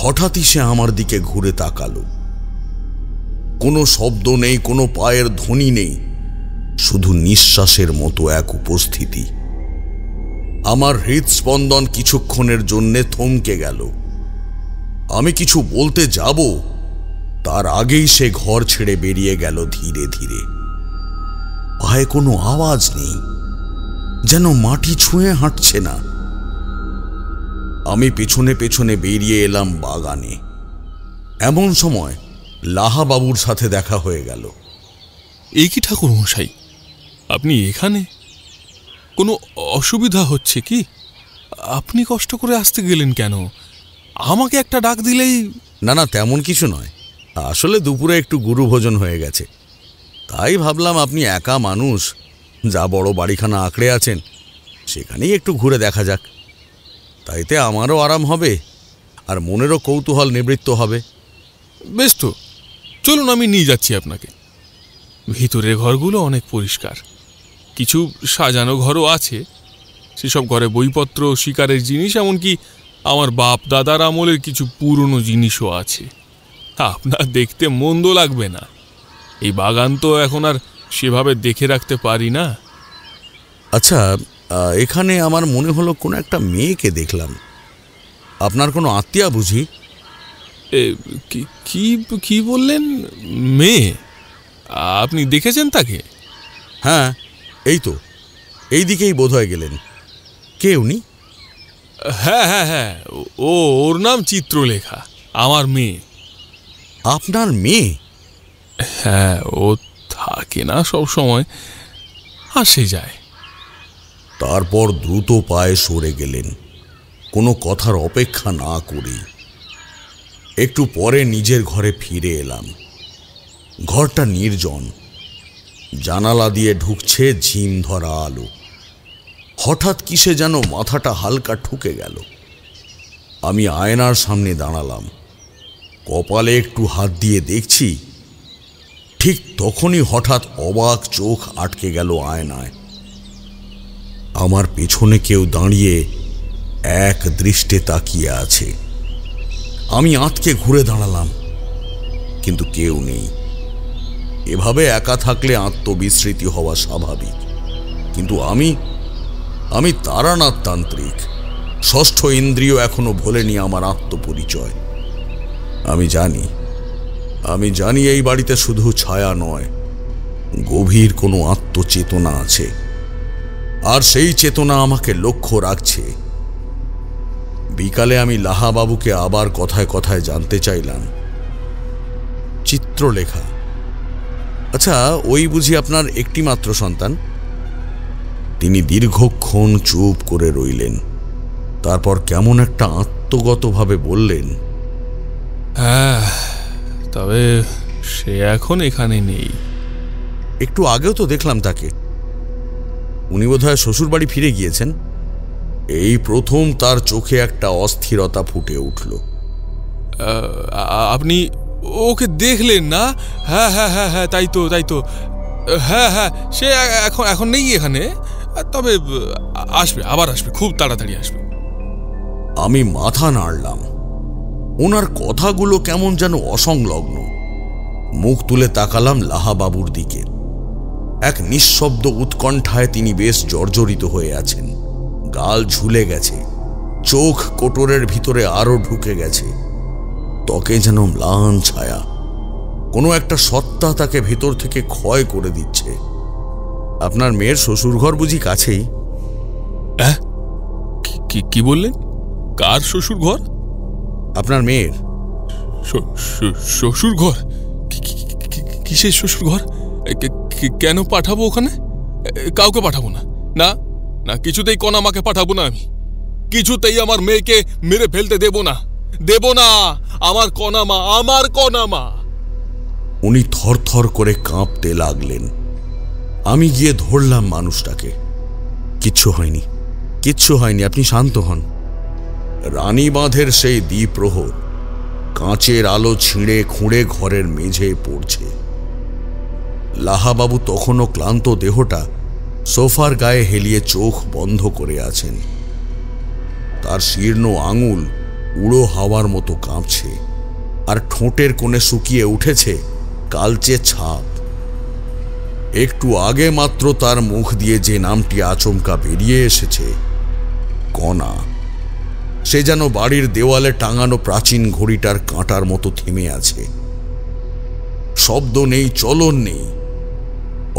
F: হঠাৎই সে আমার দিকে ঘুরে তাকালো। কোনো শব্দ নেই, কোনো পায়ের ধ্বনি নেই, শুধু নিঃশ্বাসের মতো এক উপস্থিতি। আমার হৃদস্পন্দন কিছুক্ষণের জন্যে থমকে গেল। আমি কিছু বলতে যাব, তার আগেই সে ঘর ছেড়ে বেরিয়ে গেল ধীরে ধীরে। পায়ে কোনো আওয়াজ নেই, যেন মাটি ছুঁয়ে হাঁটছে না। আমি পেছনে পেছনে বেরিয়ে এলাম বাগানে। এমন সময় লাহাবাবুর সাথে দেখা হয়ে গেল।
B: এ কি ঠাকুর মশাই, আপনি এখানে? কোনো অসুবিধা হচ্ছে কি? আপনি কষ্ট করে আসতে গেলেন কেন? আমাকে একটা ডাক দিলেই।
F: না, তেমন কিছু নয়। আসলে দুপুরে একটু গুরুভোজন হয়ে গেছে, তাই ভাবলাম আপনি একা মানুষ, যা বড় বাড়িখানা আঁকড়ে আছেন, সেখানেই একটু ঘুরে দেখা যাক। তাইতে আমারও আরাম হবে আর মনেরও কৌতূহল নিবৃত্ত হবে।
B: বেশ তো, চলুন আমি নিয়ে যাচ্ছি আপনাকে। ভিতরের ঘরগুলো অনেক পরিষ্কার, কিছু সাজানো ঘরও আছে। সেসব ঘরে বইপত্র, শিকারের জিনিস, এমনকি আমার বাপ দাদার আমলের কিছু পুরনো জিনিসও আছে। আপনার দেখতে মন্দ লাগবে না। এই বাগান তো এখন আর সেভাবে দেখে রাখতে পারি না।
F: আচ্ছা, এখানে আমার মনে হলো কোনো একটা মেয়েকে দেখলাম। আপনার কোনো আত্মীয়া বুঝি?
B: কি বললেন? মেয়ে? আপনি দেখেছেন তাকে?
F: হ্যাঁ, এই তো, এই দিকেই বোধহয় গেলেন। কে উনি?
B: হ্যাঁ, ওর নাম চিত্রলেখা, আমার মেয়ে।
F: আপনার মেয়ে?
B: হ্যাঁ, ও থাকে না সব সময়, আসে যায়।
F: তারপর দ্রুত পায়ে সরে গেলেন, কোনো কথার অপেক্ষা না করেই। একটু পরে নিজের ঘরে ফিরে এলাম। ঘরটা নির্জন, জানালা দিয়ে ঢুকছে ঝিম ধরা আলো। হঠাৎ কিসে যেন মাথাটা হালকা ঠুকে গেল। আমি আয়নার সামনে দাঁড়ালাম, কপালে একটু হাত দিয়ে দেখছি। ঠিক তখনই হঠাৎ অবাক চোখ আটকে গেল আয়নায়। আমার পেছনে কেউ দাঁড়িয়ে এক দৃষ্টে তাকিয়ে আছে। আমি আঁতকে ঘুরে দাঁড়ালাম, কিন্তু কেউ নেই। এভাবে একা থাকলে আত্মবিস্মৃতি হওয়া স্বাভাবিক, কিন্তু আমি তারানাথ তান্ত্রিক। ষষ্ঠ ইন্দ্রিয় এখনো ভোলেনি আমার আত্মপরিচয়। আমি জানি এই বাড়িতে শুধু ছায়া নয়, গভীর কোনো আত্মচেতনা আছে, আর সেই চেতনা আমাকে লক্ষ্য রাখছে। বিকালে আমি লাহাবাবুকে আবার কথায় কথায় জানতে চাইলাম। চিত্রলেখা, আচ্ছা, ওই বুঝি আপনার একটি মাত্র সন্তান? তিনি দীর্ঘক্ষণ চুপ করে রইলেন, তারপর কেমন একটা আত্মগতভাবে বললেন,
B: হ্যাঁ, তবে সে এখন এখানে নেই।
F: একটু আগেও তো দেখলাম তাকে। উনি বোধহয় শ্বশুর বাড়ি ফিরে গিয়েছেন। এই প্রথম তার চোখে একটা অস্থিরতা ফুটে উঠল।
B: আপনি ওকে দেখলেন না? হ্যাঁ, তাই তো। হ্যাঁ, সে এখন নেই এখানে, তবে আবার আসবে, খুব তাড়াতাড়ি আসবে।
F: আমি মাথা নাড়লাম। ওনার কথাগুলো কেমন যেন অসংলগ্ন। মুখ তুলে তাকালাম লাহাবাবুর দিকে। এক নিঃশব্দ উৎকণ্ঠায় তিনি বেশ জর্জরিত হয়ে আছেন। গাল ঝুলে গেছে, চোখ কোটরের ভিতরে আরো ঢুকে গেছে। ত্বকে যেন ম্লান ছায়া, কোনো একটা সত্তা তাকে ভেতর থেকে ক্ষয় করে দিচ্ছে। আপনার মেয়ের শ্বশুরঘর বুঝি কাছেই?
B: কি বললেন? কার শ্বশুর ঘর?
F: আপনার মেয়ের।
B: শ্বশুর ঘর? কিসের শ্বশুর ঘর? কেন পাঠাবো ওখানে? কাউকে পাঠাবো না, কিছুতেই কণা আমাকে পাঠাবো না আমি। কিছুতেই আমার মেয়েকে মেরে ফেলতে দেব না, দেব না। আমার কণা মা, আমার কণা মা।
F: উনি থরথর করে কাঁপতে লাগলেন। আমি গিয়ে ধরলাম মানুষটাকে। কিচ্ছু হয়নি, কিচ্ছু হয়নি, আপনি শান্ত হন। রানীবাঁধের সেই দ্বিপ্রহর কাঁচের আলো ছিঁড়ে খুঁড়ে ঘরের মেঝে পড়ছে। লাহাবাবু তখনও ক্লান্ত দেহটা সোফার গায়ে হেলিয়ে চোখ বন্ধ করে আছেন। তার শীর্ণ আঙুল উড়ো হাওয়ার মতো কাঁপছে, আর ঠোঁটের কোণে শুকিয়ে উঠেছে কালচে ছাপ। একটু আগে মাত্র তার মুখ দিয়ে যে নামটি আচমকা বেরিয়ে এসেছে, কণা, সে যেন বাড়ির দেওয়ালে টাঙানো প্রাচীন ঘড়িটার কাঁটার মতো থেমে আছে। শব্দ নেই, চলন নেই,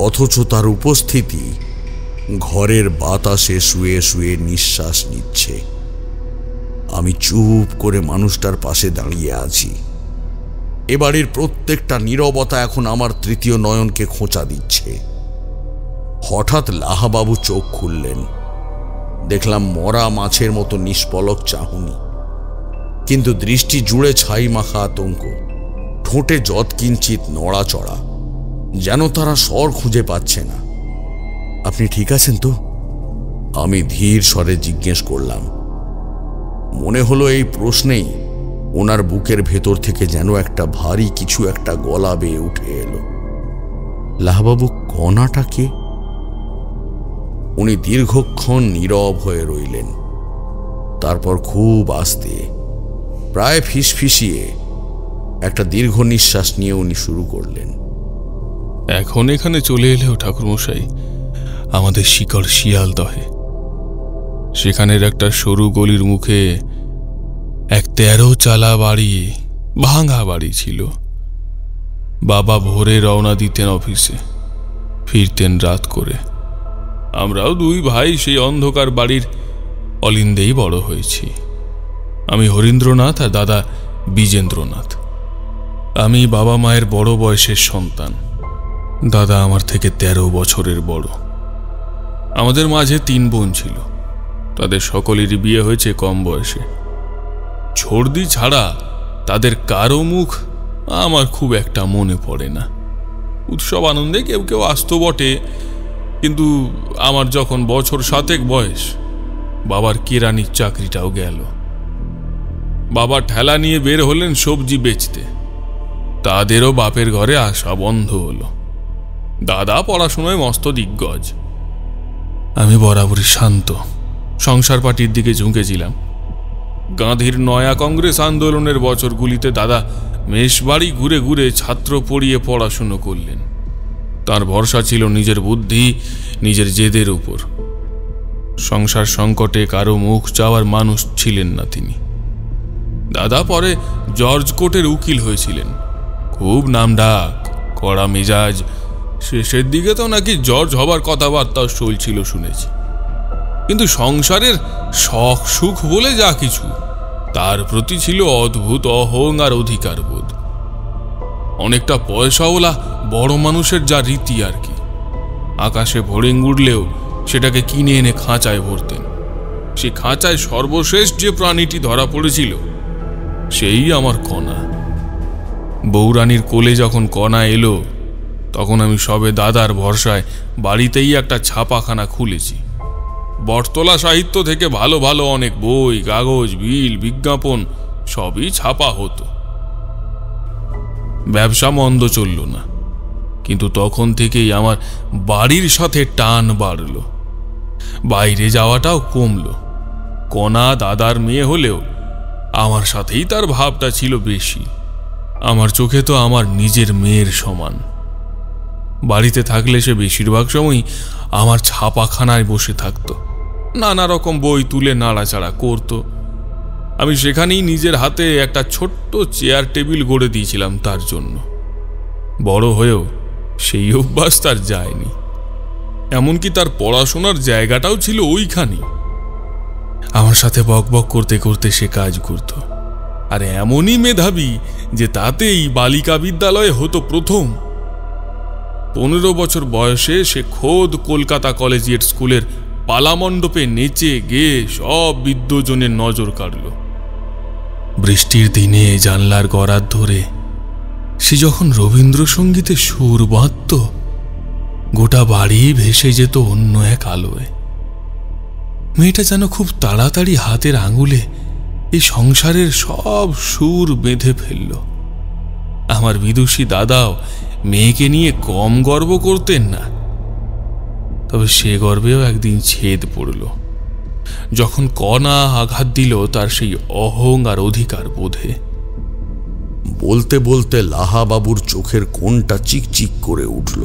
F: অথচ তার উপস্থিতি ঘরের বাতাসে শুয়ে শুয়ে নিঃশ্বাস নিচ্ছে। আমি চুপ করে মানুষটার পাশে দাঁড়িয়ে আছি। এ বাড়ির প্রত্যেকটা নীরবতা এখন আমার তৃতীয় নয়নকে খোঁচা দিচ্ছে। হঠাৎ লাহাবাবু চোখ খুললেন। দেখলাম মরা মাছের মতো নিষ্পলক চাহনি, কিন্তু দৃষ্টি জুড়ে ছাই মাখা আতঙ্ক, ঠোঁটে যৎকিঞ্চিত নড়াচড়া, যেন তারা স্বর খুঁজে পাচ্ছে না। আপনি ঠিক আছেন তো? আমি ধীর স্বরে জিজ্ঞেস করলাম। মনে হলো এই প্রশ্নেই ওনার বুকের ভেতর থেকে যেন একটা ভারী কিছু একটা গলা বেয়ে উঠে এলো। লাহাবাবু, কণাটা কে? উনি দীর্ঘক্ষণ নীরব হয়ে রইলেন। তারপর খুব আস্তে, প্রায় ফিসফিসিয়ে একটা দীর্ঘ নিঃশ্বাস নিয়ে উনি শুরু করলেন।
B: এখন এখানে চলে এলেও ঠাকুরমশাই, আমাদের শিকড় শিয়ালদহে। সেখানের একটা সরু গলির মুখে এক 13 চালা বাড়ি, ভাঙা বাড়ি ছিল। বাবা ভোরে রওনা দিতেন অফিসে, ফিরতেন রাত করে। আমরাও 2 ভাই সেই অন্ধকার বাড়ির অলিন্দেই বড় হয়েছি। আমি হরীন্দ্রনাথ আর দাদা বিজেন্দ্রনাথ। আমি বাবা মায়ের বড় বয়সের সন্তান। দাদা আমার থেকে 13 বছরের বড়। আমাদের মাঝে 3 বোন ছিল, তাদের সকলেরই বিয়ে হয়েছে কম বয়সে। ছর্দি ছাড়া তাদের কারো মুখ আমার খুব একটা মনে পড়ে না। উৎসব আনন্দে কেউ কেউ আসতো বটে, কিন্তু আমার যখন বছর 7 বয়স, বাবার কেরানির চাকরিটাও গেল। বাবা ঠেলা নিয়ে বের হলেন সবজি বেচতে। তাদেরও বাপের ঘরে আসা বন্ধ হলো। দাদা পড়াশোনায় মস্ত দিগ্গজ। আমি বরাবরই শান্ত, সংসার পাটির দিকে ঝুঁকেছিলাম। গাঁধীর নয়া কংগ্রেস আন্দোলনের বছরগুলিতে দাদা মেষবাড়ি ঘুরে ঘুরে ছাত্র পড়িয়ে পড়াশুনো করলেন। তার ভরসা ছিল নিজের বুদ্ধি, নিজের জেদের উপর। সংসার সংকটে কারো মুখ চাওয়ার মানুষ ছিলেন না তিনি। দাদা পরে জর্জ কোর্টের উকিল হয়েছিলেন। খুব নামডাক, কড়া মেজাজ। শেষের দিকে তো নাকি জর্জ হবার কথাবার্তাও চলছিল শুনেছি। কিন্তু সংসারের শখ সুখ বলে যা কিছু, তার প্রতি ছিল অদ্ভুত অহং আর অধিকার বোধ। অনেকটা পয়সাওয়ালা বড় মানুষের যা রীতি আর কি। আকাশে ফড়িং উড়লেও সেটাকে কিনে এনে খাঁচায় ভরতেন। সে খাঁচায় সর্বশেষ যে প্রাণীটি ধরা পড়েছিল, সেই আমার কণা। বৌরানীর কোলে যখন কণা এলো, তখন আমি সবে দাদার ভরসায় বাড়িতেই একটা ছাপাখানা খুলেছি। বটতলা সাহিত্য থেকে ভালো ভালো অনেক বই, কাগজ, বিল, বিজ্ঞাপন সবই ছাপা হতো। ব্যবসা মন্দ চলল না, কিন্তু তখন থেকেই আমার বাড়ির সাথে টান বাড়ল। বাইরে যাওয়াটাও কমল। কণা দাদার মেয়ে হলেও আমার সাথেই তার ভাবটা ছিল বেশি। আমার চোখে তো আমার নিজের মেয়ের সমান। বাড়িতে থাকলে সে বেশিরভাগ সময়ই আমার ছাপাখানায় বসে থাকতো, নানা রকম বই তুলে নাড়াচাড়া করত। আমি সেখানেই নিজের হাতে একটা ছোট্ট চেয়ার টেবিল গড়ে দিয়েছিলাম তার জন্য। বড় হয়েও সেই অভ্যাস তার যায়নি। এমনকি তার পড়াশোনার জায়গাটাও ছিল ওইখানে। আমার সাথে বকবক করতে করতে সে কাজ করত। আর এমনই মেধাবী যে তাতেই বালিকা বিদ্যালয়ে হতো প্রথম। 15 বছর বয়সে সে খোদ কলকাতা কলেজিয়েট স্কুলের পালামণ্ডপে নেচে গেয়ে সব বিদ্যজনের নজর কাড়ল। বৃষ্টির দিনে জানলার গরাদ ধরে সে যখন রবীন্দ্রসঙ্গীতে সুর বাঁধত, গোটা বাড়ি ভেসে যেত অন্য এক আলোয়। মেয়েটা যেন খুব তাড়াতাড়ি হাতের আঙুলে এই সংসারের সব সুর বেঁধে ফেলল। আমার বিদুষী দাদাও মেয়েকে নিয়ে কম গর্ব করতেন না, তবে সে গর্বেও একদিন ছেদ পড়ল যখন কণা আঘাত দিল তার সেই অহং আর অধিকার বোধে।
F: বলতে বলতে লাহাবাবুর চোখের কোণটা চিকচিক করে উঠল।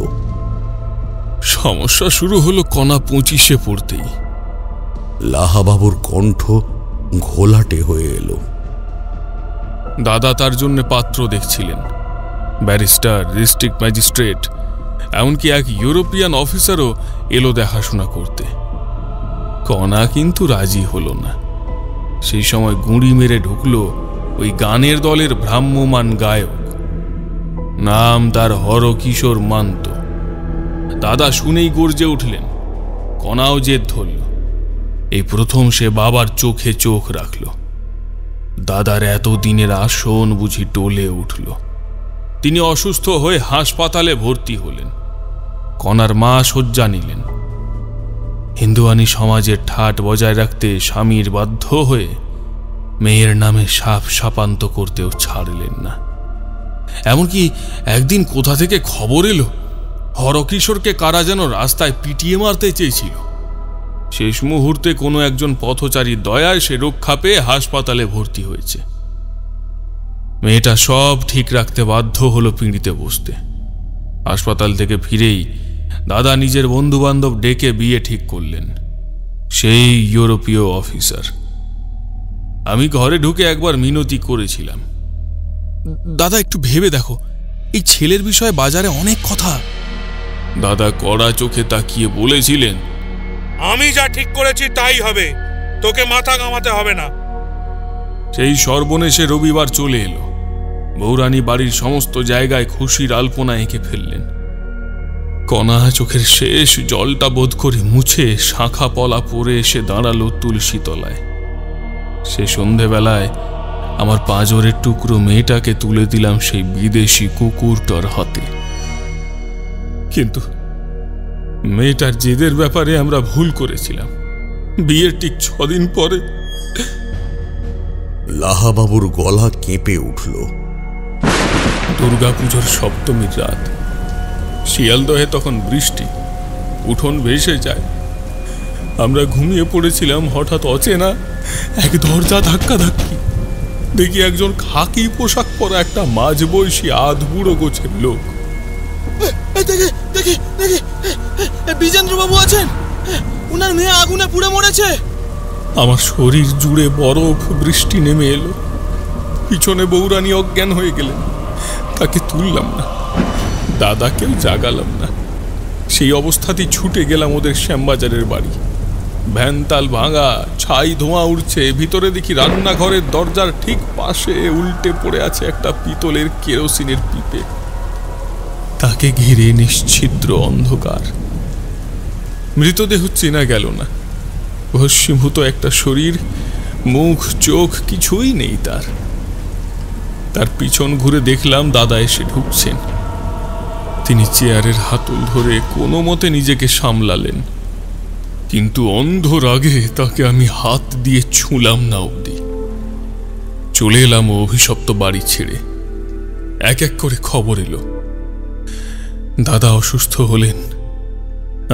B: সমস্যা শুরু হলো কণা 25-এ পড়তেই।
F: লাহাবাবুর কণ্ঠ ঘোলাটে হয়ে এলো।
B: দাদা তার জন্য পাত্র দেখছিলেন, ব্যারিস্টার, ডিস্ট্রিক্ট ম্যাজিস্ট্রেট, এমনকি এক ইউরোপিয়ান অফিসারও এলো দেখাশোনা করতে। কণা কিন্তু রাজি হলো না। সেই সময় গুঁড়ি মেরে ঢুকলো ওই গানের দলের ভ্রাম্যমান গায়ক, নাম তার হরকিশোর মান্ত। দাদা শুনেই গর্জে উঠলেন, কণাও জেদ ধরল। এই প্রথম সে বাবার চোখে চোখ রাখল। দাদার এতদিনের আসন বুঝি টলে উঠল। তিনি অসুস্থ হয়ে হাসপাতালে ভর্তি হলেন। কণার মা শয্যা নিলেন। হিন্দুয়ানি সমাজের ঠাট বজায় রাখতে স্বামীর বাধ্য হয়ে মেয়ের নামে সাপ সাপান্ত করতেও ছাড়লেন না। এমনকি একদিন কোথা থেকে খবর এলো হরকিশোরকে কারা যেন রাস্তায় পিটিয়ে মারতে চেয়েছিল। শেষ মুহূর্তে কোনো একজন পথচারীর দয়ায় সে রক্ষা পেয়ে হাসপাতালে ভর্তি হয়েছে। মেয়েটা সব ঠিক রাখতে বাধ্য হলো পিঁড়িতে বসতে। হাসপাতাল থেকে ফিরেই দাদা নিজের বন্ধু বান্ধব ডেকে বিয়ে ঠিক করলেন, সেই ইউরোপীয় অফিসার। আমি ঘরে ঢুকে একবার মিনতি করেছিলাম, দাদা একটু ভেবে দেখো, এই ছেলের বিষয়ে বাজারে অনেক কথা। দাদা কড়া চোখে তাকিয়ে বলেছিলেন,
G: আমি যা ঠিক করেছি তাই হবে, তোকে মাথা ঘামাতে হবে না।
B: সেই সর্বনেশে রবিবার চলে এলো। বৌরানী বাড়ির সমস্ত জায়গায় খুশির আলপনা এঁকে ফেললেন। কণা চোখের শেষ জলটা বোধ করে মুছে শাখা পলা পরে এসে দাঁড়ালো তুলসী তলায়। সে সন্ধেবেলায় আমার পাঁজরের টুকরো মেয়েটাকে তুলে দিলাম সেই বিদেশি কুকুরটার হাতে। কিন্তু মেয়েটার জেদের ব্যাপারে আমরা ভুল করেছিলাম। বিয়ের ঠিক 6 দিন পরে
F: লাহাবাবুর গলা কেঁপে উঠল।
B: দুর্গাপুজোর সপ্তমীর রাত। শিয়ালদহে তখন বৃষ্টি, উঠোন ভেসে যায়। আমরা ঘুমিয়ে পড়েছিলাম, হঠাৎ অচেনা এক দরজা ধাক্কা ধাক্কি। দেখি একজন খাকি পোশাক পরা একটা মাঝবয়সী আধবুড়ো গোছের লোক।
H: বিজেন্দ্রবাবু আছেন, উনার মেয়ে আগুনে পুড়ে মরেছে।
B: আমার শরীর জুড়ে বরফ। বৃষ্টি নেমে এলো। পিছনে বৌরানী অজ্ঞান হয়ে গেলেন। তাকে তুললাম না, দাদাকেও জাগালাম না। সেই অবস্থাতেই ছুটে গেলাম ওদের শ্যামবাজারের বাড়ি। ভ্যানতাল ভাঙা, ছাই ধোঁয়া উঠছে। ভিতরে দেখি রান্নাঘরের দরজার ঠিক পাশে উল্টে পড়ে আছে একটা পিতলের কেরোসিনের পিপে। তাকে ঘিরে নিশ্ছিদ্র অন্ধকার। মৃতদেহ চেনা গেল না। ভস্মীভূত একটা শরীর, মুখ চোখ কিছুই নেই তার। তার পিছন ঘুরে দেখলাম দাদা এসে ঢুকছেন। তিনি চেয়ারের হাতল ধরে কোনো মতে নিজেকে সামলালেন, কিন্তু অন্ধ রাগে তাকে আমি হাত দিয়ে ছুঁলাম না অবধি। চলে এলাম অভিশপ্ত বাড়ি ছেড়ে। এক এক করে খবর এলো দাদা অসুস্থ হলেন।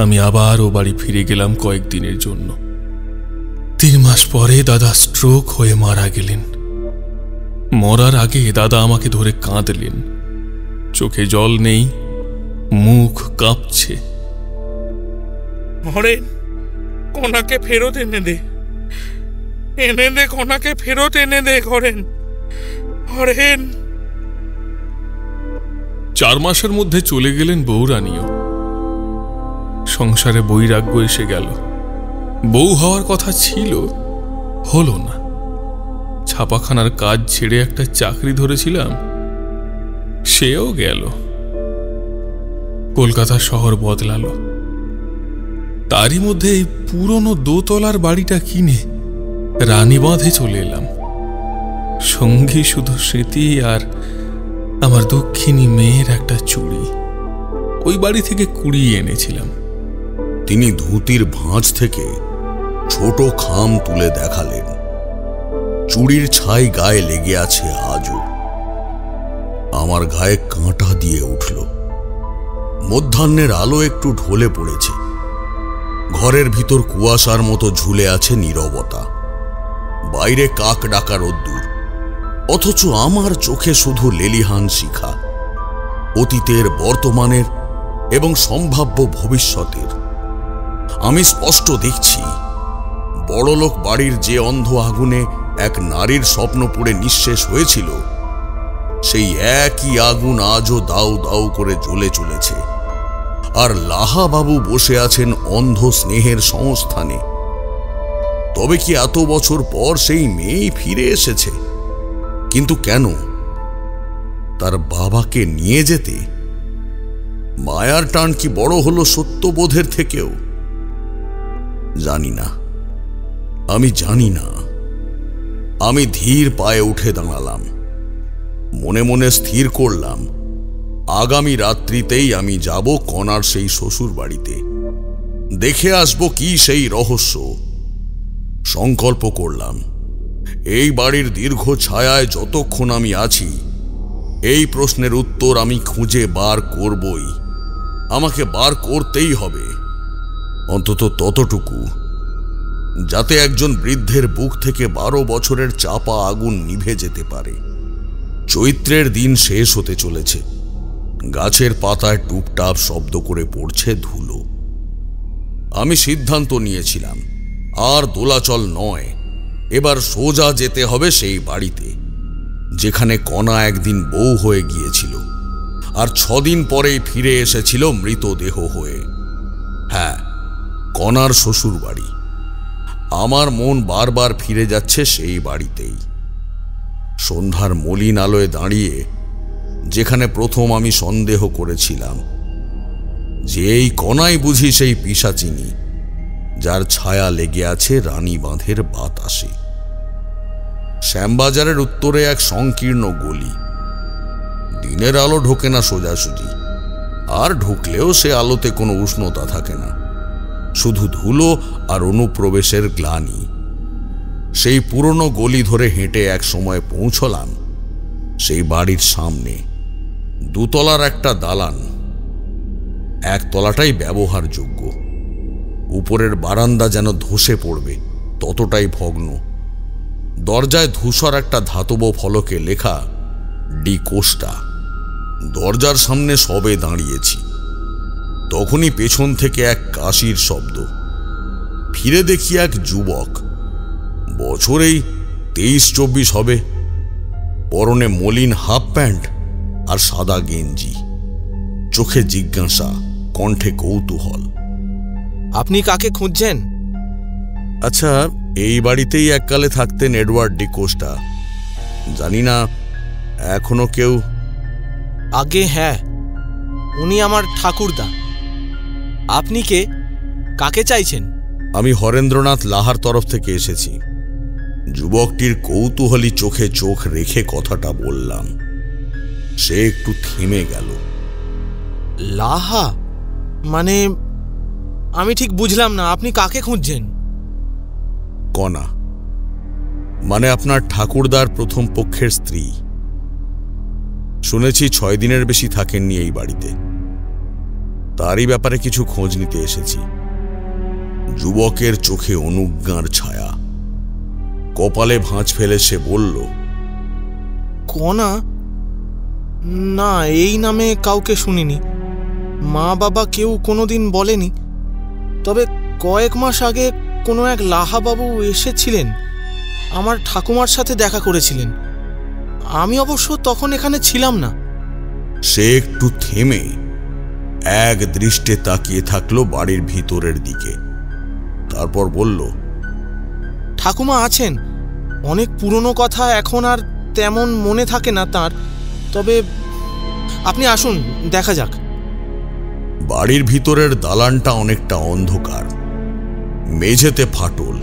B: আমি আবার ও বাড়ি ফিরে গেলাম কয়েকদিনের জন্য। 3 মাস পরে দাদা স্ট্রোক হয়ে মারা গেলেন। মরার আগে দাদা আমাকে ধরে কাঁদলেন। চোখে জল নেই, মুখ কাঁপছে।
G: হরেন, কণাকে ফেরত এনে দে, এনে দে, কণাকে ফেরত এনে দে হরেন। হরেন।
B: 4 মাসের মধ্যে চলে গেলেন বৌরানীও। সংসারে বৈরাগ্য এসে গেল। বউ হওয়ার কথা ছিল, হলো না। ছাপাখানার কাজ ছেড়ে একটা চাকরি ধরেছিলাম, সেও গেল। কলকাতা শহর বদলালো। তারই মধ্যে এই পুরনো দোতলার বাড়িটা কিনে রানীবাঁধে চলে এলাম। সঙ্গী শুধু স্মৃতি আর আমার দক্ষিণী মেয়ের একটা চুড়ি, ওই বাড়ি থেকে কুড়িয়ে এনেছিলাম।
F: তিনি ধুতির ভাঁজ থেকে ছোট খাম তুলে দেখালেন। চুড়ির ছাই গায়ে লেগে আছে আজও। আমার গায়ে কাঁটা দিয়ে উঠল। মধ্যাহ্নের আলো একটু ঢলে পড়েছে। ঘরের ভিতর কুয়াশার মতো ঝুলে আছে নীরবতা। বাইরে কাক ডাকা রোদ্দুর, অথচ আমার চোখে শুধু লেলিহান শিখা, অতীতের, বর্তমানের এবং সম্ভাব্য ভবিষ্যতের। আমি স্পষ্ট দেখছি বড়লোক বাড়ির যে অন্ধ আগুনে এক নারীর স্বপ্ন পুড়ে নিঃশেষ হয়েছিল, সেই একই আগুন আজও দাউ দাউ করে জ্বলে চলেছে। আর লাহা বাবু বসে আছেন অন্ধ স্নেহের সংস্থানে। তবে কি এত বছর পর সেই মেয়েই ফিরে এসেছে? কিন্তু কেন? তার বাবাকে নিয়ে যেতে? মায়ার টান কি বড় হলো সত্যবোধের থেকেও? জানি না, আমি জানি না। আমি ধীর পায়ে উঠে দাঁড়ালাম। মনে মনে স্থির করলাম আগামী রাত্রিতেই আমি যাব কণার সেই শ্বশুর বাড়িতে, দেখে আসব কি সেই রহস্য। সংকল্প করলাম এই বাড়ির দীর্ঘ ছায়ায় যতক্ষণ আমি আছি, এই প্রশ্নের উত্তর আমি খুঁজে বার করবই। আমাকে বার করতেই হবে, অন্তত ততটুকু যাতে একজন বৃদ্ধের বুক থেকে 12 বছরের চাপা আগুন নিভে যেতে পারে। চৈত্রের দিন শেষ হতে চলেছে। গাছের পাতায় টুপটাপ শব্দ করে পড়ছে ধুলো। আমি সিদ্ধান্ত নিয়েছিলাম আর দোলাচল নয়, এবার সোজা যেতে হবে সেই বাড়িতে যেখানে কণা একদিন বউ হয়ে গিয়েছিল আর 6 দিন পরেই ফিরে এসেছিল মৃতদেহ হয়ে। হ্যাঁ, কণার শ্বশুর বাড়ি। আমার মন বারবার ফিরে যাচ্ছে সেই বাড়িতেই। সন্ধ্যার মলিন আলোয় দাঁড়িয়ে যেখানে প্রথম আমি সন্দেহ করেছিলাম যে এই কণাই বুঝি সেই পিশাচিনী যার ছায়া লেগে আছে রানীবাঁধের বাতাসে। শ্যামবাজারের উত্তরে এক সংকীর্ণ গলি। দিনের আলো ঢোকে না সোজাসুজি, আর ঢুকলেও সে আলোতে কোনো উষ্ণতা থাকে না, শুধু ধুলো আর অনুপ্রবেশের গ্লানি। সেই পুরনো গলি ধরে হেঁটে এক সময় পৌঁছলাম সেই বাড়ির সামনে। 2 তলার একটা দালান, 1 তলাটাই ব্যবহারযোগ্য। উপরের বারান্দা যেন ধসে পড়বে, ততটাই ভগ্ন। দরজায় ধূসর একটা ধাতব ফলকে লেখা ডি কোস্টা। দরজার সামনে সবে দাঁড়িয়েছি, তখনই পেছন থেকে এক কাশির শব্দ। ফিরে দেখি এক যুবক, বছরেই 23-24 হবে, পরনে মলিন হাফ প্যান্ট আর সাদা গেঞ্জি। চোখে জিজ্ঞাসা, কণ্ঠে কৌতূহল।
H: আপনি কাকে খুঁজছেন?
F: আচ্ছা, এই বাড়িতেই এককালে থাকতেন এডওয়ার্ড ডি কোস্টা। জানি না এখনো কেউ।
H: আগে হ্যাঁ, উনি আমার ঠাকুরদা। আপনি কে? কাকে চাইছেন?
F: আমি হরেন্দ্রনাথ লাহার তরফ থেকে এসেছি। যুবকটির কৌতূহলী চোখে চোখ রেখে কথাটা বললাম। সে একটু থেমে গেল।
H: লাহা মানে? আমি ঠিক বুঝলাম না, আপনি কাকে খুঁজছেন?
F: কণা মানে আপনার ঠাকুরদার প্রথম পক্ষের স্ত্রী। শুনেছি 6 দিনের বেশি থাকেননি এই বাড়িতে। তারই ব্যাপারে কিছু খোঁজ নিতে এসেছি। যুবকের চোখে অনুজ্ঞার ছায়া, কপালে ভাঁজ ফেলে সে বলল,
H: কণা? না, এই নামে কাউকে শুনিনি। মা বাবা কেউ কোনোদিন বলেনি। তবে কয়েক মাস আগে কোনো এক লাহাবাবু এসেছিলেন, আমার ঠাকুমার সাথে দেখা করেছিলেন। আমি অবশ্য তখন এখানে ছিলাম না।
F: সে একটু থেমে এক দৃষ্টে তাকিয়ে থাকলো বাড়ির ভিতরের দিকে। তারপর বলল,
H: ঠাকুমা আছেন। অনেক পুরনো কথা এখন আর তেমন মনে থাকে না তার। তবে আপনি আসুন, দেখা যাক।
F: বাড়ির ভিতরের দালানটা অনেকটা অন্ধকার। মেঝেতে ফাটল,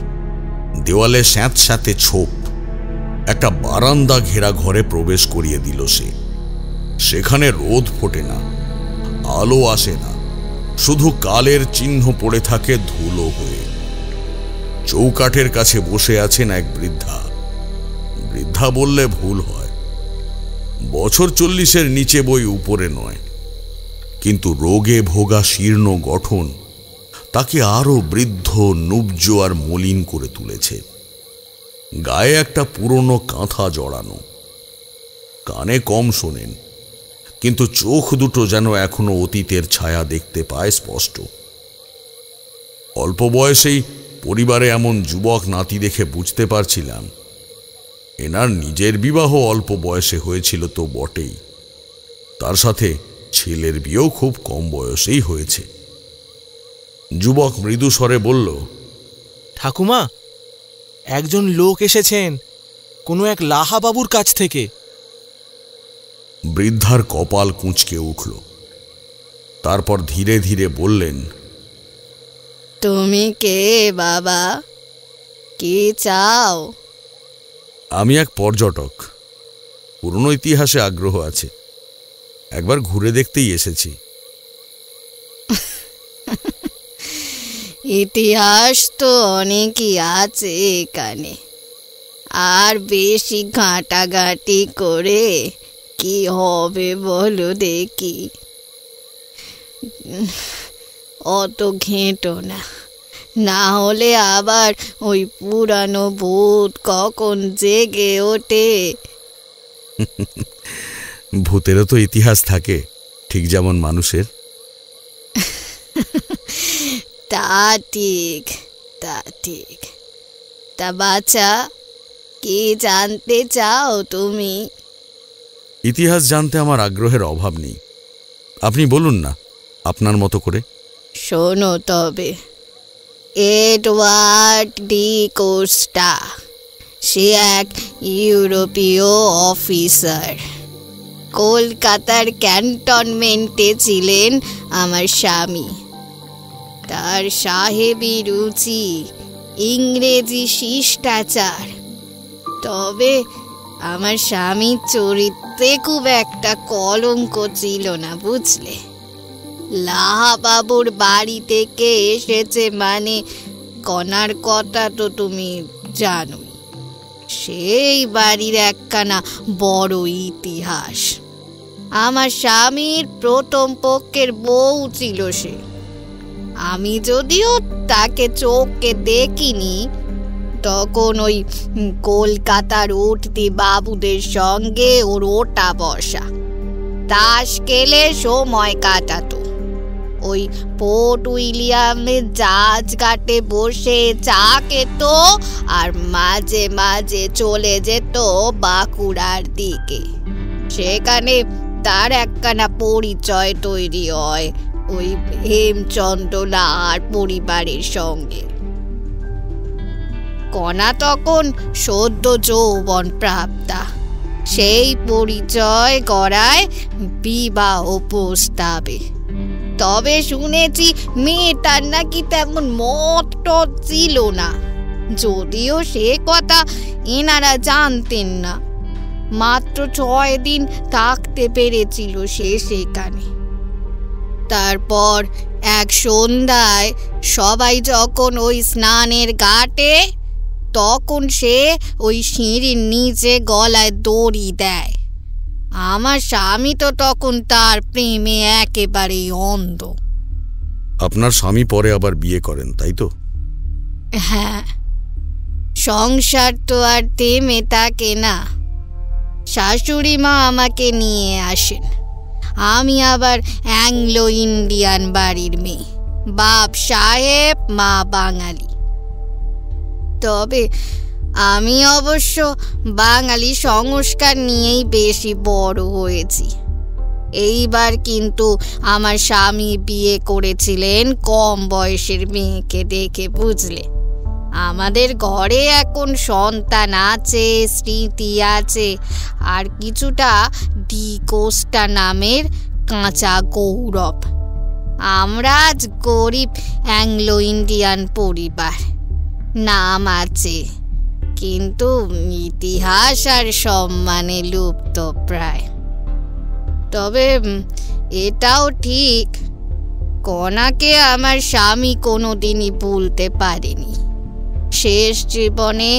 F: দেওয়ালে স্যাঁতস্যাঁতে ছোপ। একটা বারান্দা ঘেরা ঘরে প্রবেশ করিয়ে দিল সে। সেখানে রোদ ফোটে না, আলো আসে না, শুধু কালের চিহ্ন পড়ে থাকে ধুলো হয়ে। চৌকাঠের কাছে বসে আছেন এক বৃদ্ধা। বৃদ্ধা বললে ভুল হয়, বছর 40-এর নিচে বই উপরে নয়, কিন্তু রোগে ভোগা শীর্ণ গঠন তাকে আরো বৃদ্ধ, নুব্জ আর মলিন করে তুলেছে। গায়ে একটা পুরনো কাঁথা জড়ানো, কানে কম শোনেন, কিন্তু চোখ দুটো যেন এখনো অতীতের ছায়া দেখতে পায় স্পষ্ট। অল্প বয়সেই পরিবারে এমন যুবক নাতি দেখে বুঝতে পারছিলাম এনার নিজের বিবাহ অল্প বয়সে হয়েছিল তো বটেই, তার সাথে ছেলের বিয়েও খুব কম বয়সেই হয়েছে। যুবক মৃদু স্বরে বলল,
H: ঠাকুমা, একজন লোক এসেছেন কোনো এক লাহা বাবুর কাছ থেকে।
F: বৃদ্ধার কপাল কুঁচকে উঠল। তারপর ধীরে ধীরে বললেন,
C: তুমি কে বাবা, কি চাও?
F: আমি এক পর্যটক, পুরনো ইতিহাসে আগ্রহ আছে, একবার ঘুরে দেখতেই এসেছি।
C: ইতিহাস তো অনেকই আছে এখানে, আর বেশি ঘাঁটাঘাঁটি করে কি হবে বলো দেখি। অত ঘেঁটো না, না হলে আবার ওই পুরানো ভূত কখন জেগে ওঠে।
F: ভূতেরও তো ইতিহাস থাকে, ঠিক যেমন মানুষের।
C: তা ঠিক, তা ঠিক। তা বাচ্চা, কি জানতে চাও তুমি?
F: ইতিহাস জানতে আমার আগ্রহের অভাব নেই, আপনি বলুন না আপনার মতো করে।
C: শোনো তবে, এডওয়ার্ড ডি কোস্টা, সে এক ইউরোপীয় অফিসার। কলকাতার ক্যান্টনমেন্টে ছিলেন আমার স্বামী। তার সাহেবী রুচি, ইংরেজি শিষ্টাচার। তবে আমার স্বামীর চরিত্রে খুব একটা কলঙ্ক ছিল না, বুঝলে। লাহা বাবুর বাড়ি থেকে এসেছে মানে কণার কথা তো তুমি জানো। সেই বাড়ির একখানা বড় ইতিহাস। আমার স্বামীর প্রথম পক্ষের বউ ছিল সে। আমি যদিও তাকে চোখে দেখিনি, তখন ওই কলকাতার উঠতি বাবুদের সঙ্গে ওর ওটা বসা, তাস খেলে সময় কাটাতো। ওই পোর্ট উইলিয়ামের জাহাজ ঘাটে বসে চা খেত, আর মাঝে মাঝে চলে যেত বাঁকুড়ার দিকে। সেখানে তার একখানা পরিচয় তৈরি হয় ওই হেমচন্দ্র লাহার পরিবারের সঙ্গে। কণা তখন সদ্য যৌবন প্রাপ্তা। সেই পরিচয় করায় বিবাহ প্রস্তাবে। তবে শুনেছি মেয়েটার নাকি তেমন মত টত ছিল না, যদিও সে কথা এনারা জানতেন না। মাত্র 6 দিন থাকতে পেরেছিল সে সেখানে। তারপর এক সন্ধ্যায় সবাই যখন ওই স্নানের ঘাটে, তখন সে ওই সিঁড়ির নিচে গলায় দড়ি দেয়। আমার স্বামী তো তখন তার প্রেমে একেবারেই অন্ধ।
F: আপনার স্বামী পরে আবার বিয়ে করেন, তাই তো?
C: হ্যাঁ, সংসার তো আর থেমে থাকে না। শাশুড়ি মা আমাকে নিয়ে আসেন। আমি আবার অ্যাংলো ইন্ডিয়ান বাড়ির মেয়ে, বাপ সাহেব, মা বাঙালি। তবে আমি অবশ্য বাঙালি সংস্কার নিয়েই বেশি বড় হয়েছি। এইবার কিন্তু আমার স্বামী বিয়ে করেছিলেন কম বয়সের মেয়েকে দেখে, বুঝলে। আমাদের ঘরে এখন সন্তান আছে, স্মৃতি আছে, আর কিছুটা ডি কোস্টা নামের কাঁচা গৌরব।
I: আমরা আজ গরিব অ্যাংলো ইন্ডিয়ান পরিবার, নাম আছে কিন্তু ইতিহাস আর সম্মানে লুপ্ত প্রায়। তবে এটাও ঠিক, কণাকে আমার স্বামী কোনোদিনই ভুলতে পারেনি। শেষ জীবনে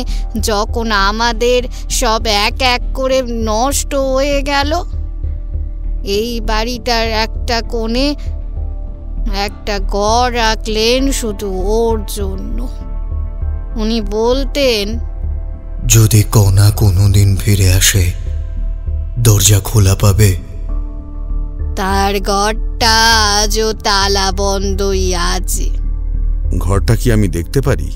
I: যখন আমাদের সব এক এক করে নষ্ট হয়ে গেল, এই বাড়িটার একটা কোণে একটা ঘর রাখলেন শুধু ওর জন্য। উনি বলতেন,
A: যদি কণা কোনোদিন ফিরে আসে দরজা খোলা পাবে।
I: তার ঘরটা আজও তালা বন্ধই আছে।
F: ঘরটা কি আমি দেখতে পারি?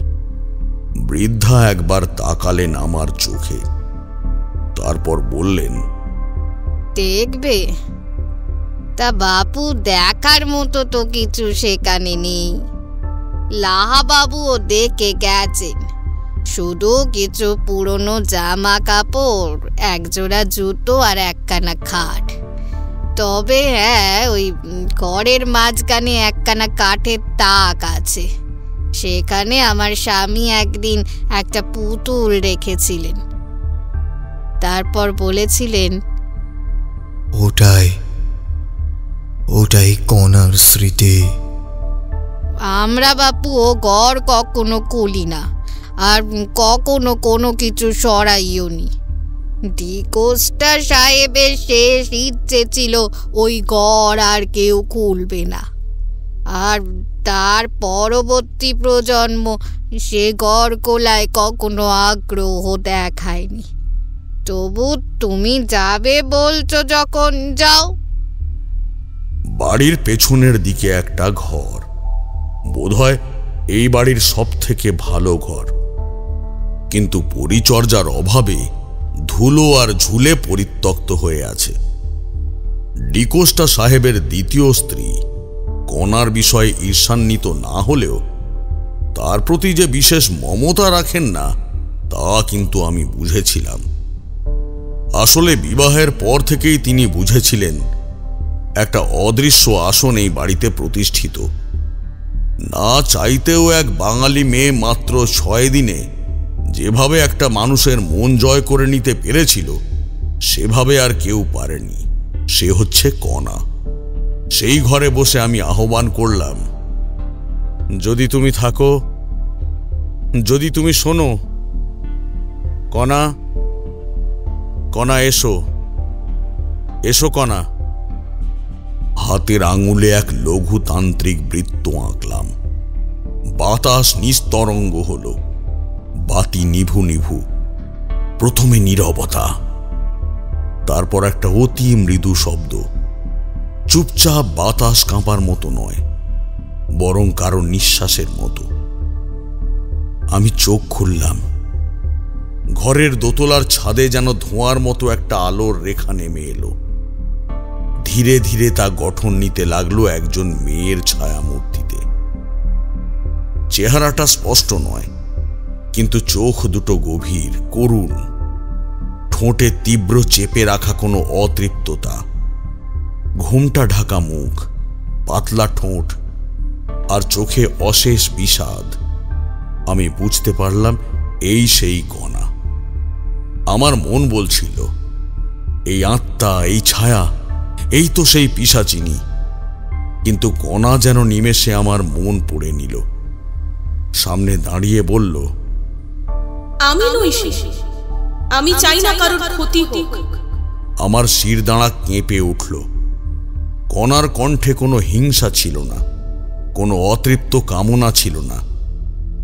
F: বৃদ্ধা একবার তাকালেন আমার চোখে, তারপর বললেন,
I: দেখবে? তা বাপু, দেখার মতো তো কিছু সেখানে নেই। লাহাবাবুও দেখে গেছেন, শুধু কিছু পুরনো জামা কাপড়, একজোড়া জুতো আর একখানা খাট। তবে হ্যাঁ, ওই ঘরের মাঝখানে একখানা কাঠের তাক আছে, সেখানে আমার স্বামী একদিন একটা পুতুল রেখেছিলেন। তারপর বলেছিলেন,
A: ওটাই কণার স্মৃতি।
I: আমরা বাপু ও ঘর কখনো খুলি না, আর কখনো কোনো কিছু সরাইও নি। ডিকোস্টা সাহেবের শেষ ইচ্ছে ছিল ওই ঘর আর কেউ খুলবে না, আর তার পরবর্তী প্রজন্ম সে ঘর খোলায় কখনো আগ্রহ দেখায়নি। তবু তুমি যাবে বলছো যখন, যাও।
F: বাড়ির পেছনের দিকে একটা ঘর, বোধহয় এই বাড়ির সব থেকে ভালো ঘর, কিন্তু পরিচর্যার অভাবে ধুলো আর ঝুলে পরিত্যক্ত হয়ে আছে। ডিকোস্টা সাহেবের দ্বিতীয় স্ত্রী কণার বিষয়ে ঈর্ষান্বিত না হলেও তার প্রতি যে বিশেষ মমতা রাখেন না, তা কিন্তু আমি বুঝেছিলাম। আসলে বিবাহের পর থেকেই তিনি বুঝেছিলেন একটা অদৃশ্য আসন এই বাড়িতে প্রতিষ্ঠিত। না চাইতেও এক বাঙালি মেয়ে মাত্র 6 দিনে যেভাবে একটা মানুষের মন জয় করে নিতে পেরেছিল, সেভাবে আর কেউ পারেনি। সে হচ্ছে কণা। সেই ঘরে বসে আমি আহ্বান করলাম, যদি তুমি থাকো, যদি তুমি শোনো, কণা, কণা এসো, এসো কণা। হাতের আঙুলে এক লঘুতান্ত্রিক বৃত্ত আঁকলাম। বাতাস নিস্তরঙ্গ হল, বাতি নিভু নিভু। প্রথমে নীরবতা, তারপর একটা অতি মৃদু শব্দ, চুপচাপ বাতাস কাঁপার মতো নয়, বরং কারো নিঃশ্বাসের মতো। আমি চোখ খুললাম। ঘরের দোতলার ছাদে যেন ধোঁয়ার মতো একটা আলোর রেখা নেমে এলো। ধীরে ধীরে তা গঠন নিতে লাগলো একজন মেয়ের ছায়া মূর্তিতে। চেহারাটা স্পষ্ট নয়, কিন্তু চোখ দুটো গভীর, করুণ। ঠোঁটে তীব্র চেপে রাখা কোনো অতৃপ্ততা, ঘুমটা ঢাকা মুখ, পাতলা ঠোঁট, আর চোখে অশেষ বিষাদ। আমি বুঝতে পারলাম এই সেই কণা। আমার মন বলছিল, এই আত্মা, এই ছায়া, এই তো সেই পিশাচিনী। কিন্তু কণা যেন নিমেষে আমার মন পড়ে নিল। সামনে দাঁড়িয়ে বলল,
J: আমি নই সে, আমি চাই না কারোর ক্ষতি হোক।
F: আমার শিরদাঁড়া কেঁপে উঠল। কণার কণ্ঠে কোনো হিংসা ছিল না, কোনো অতৃপ্ত কামনা ছিল না,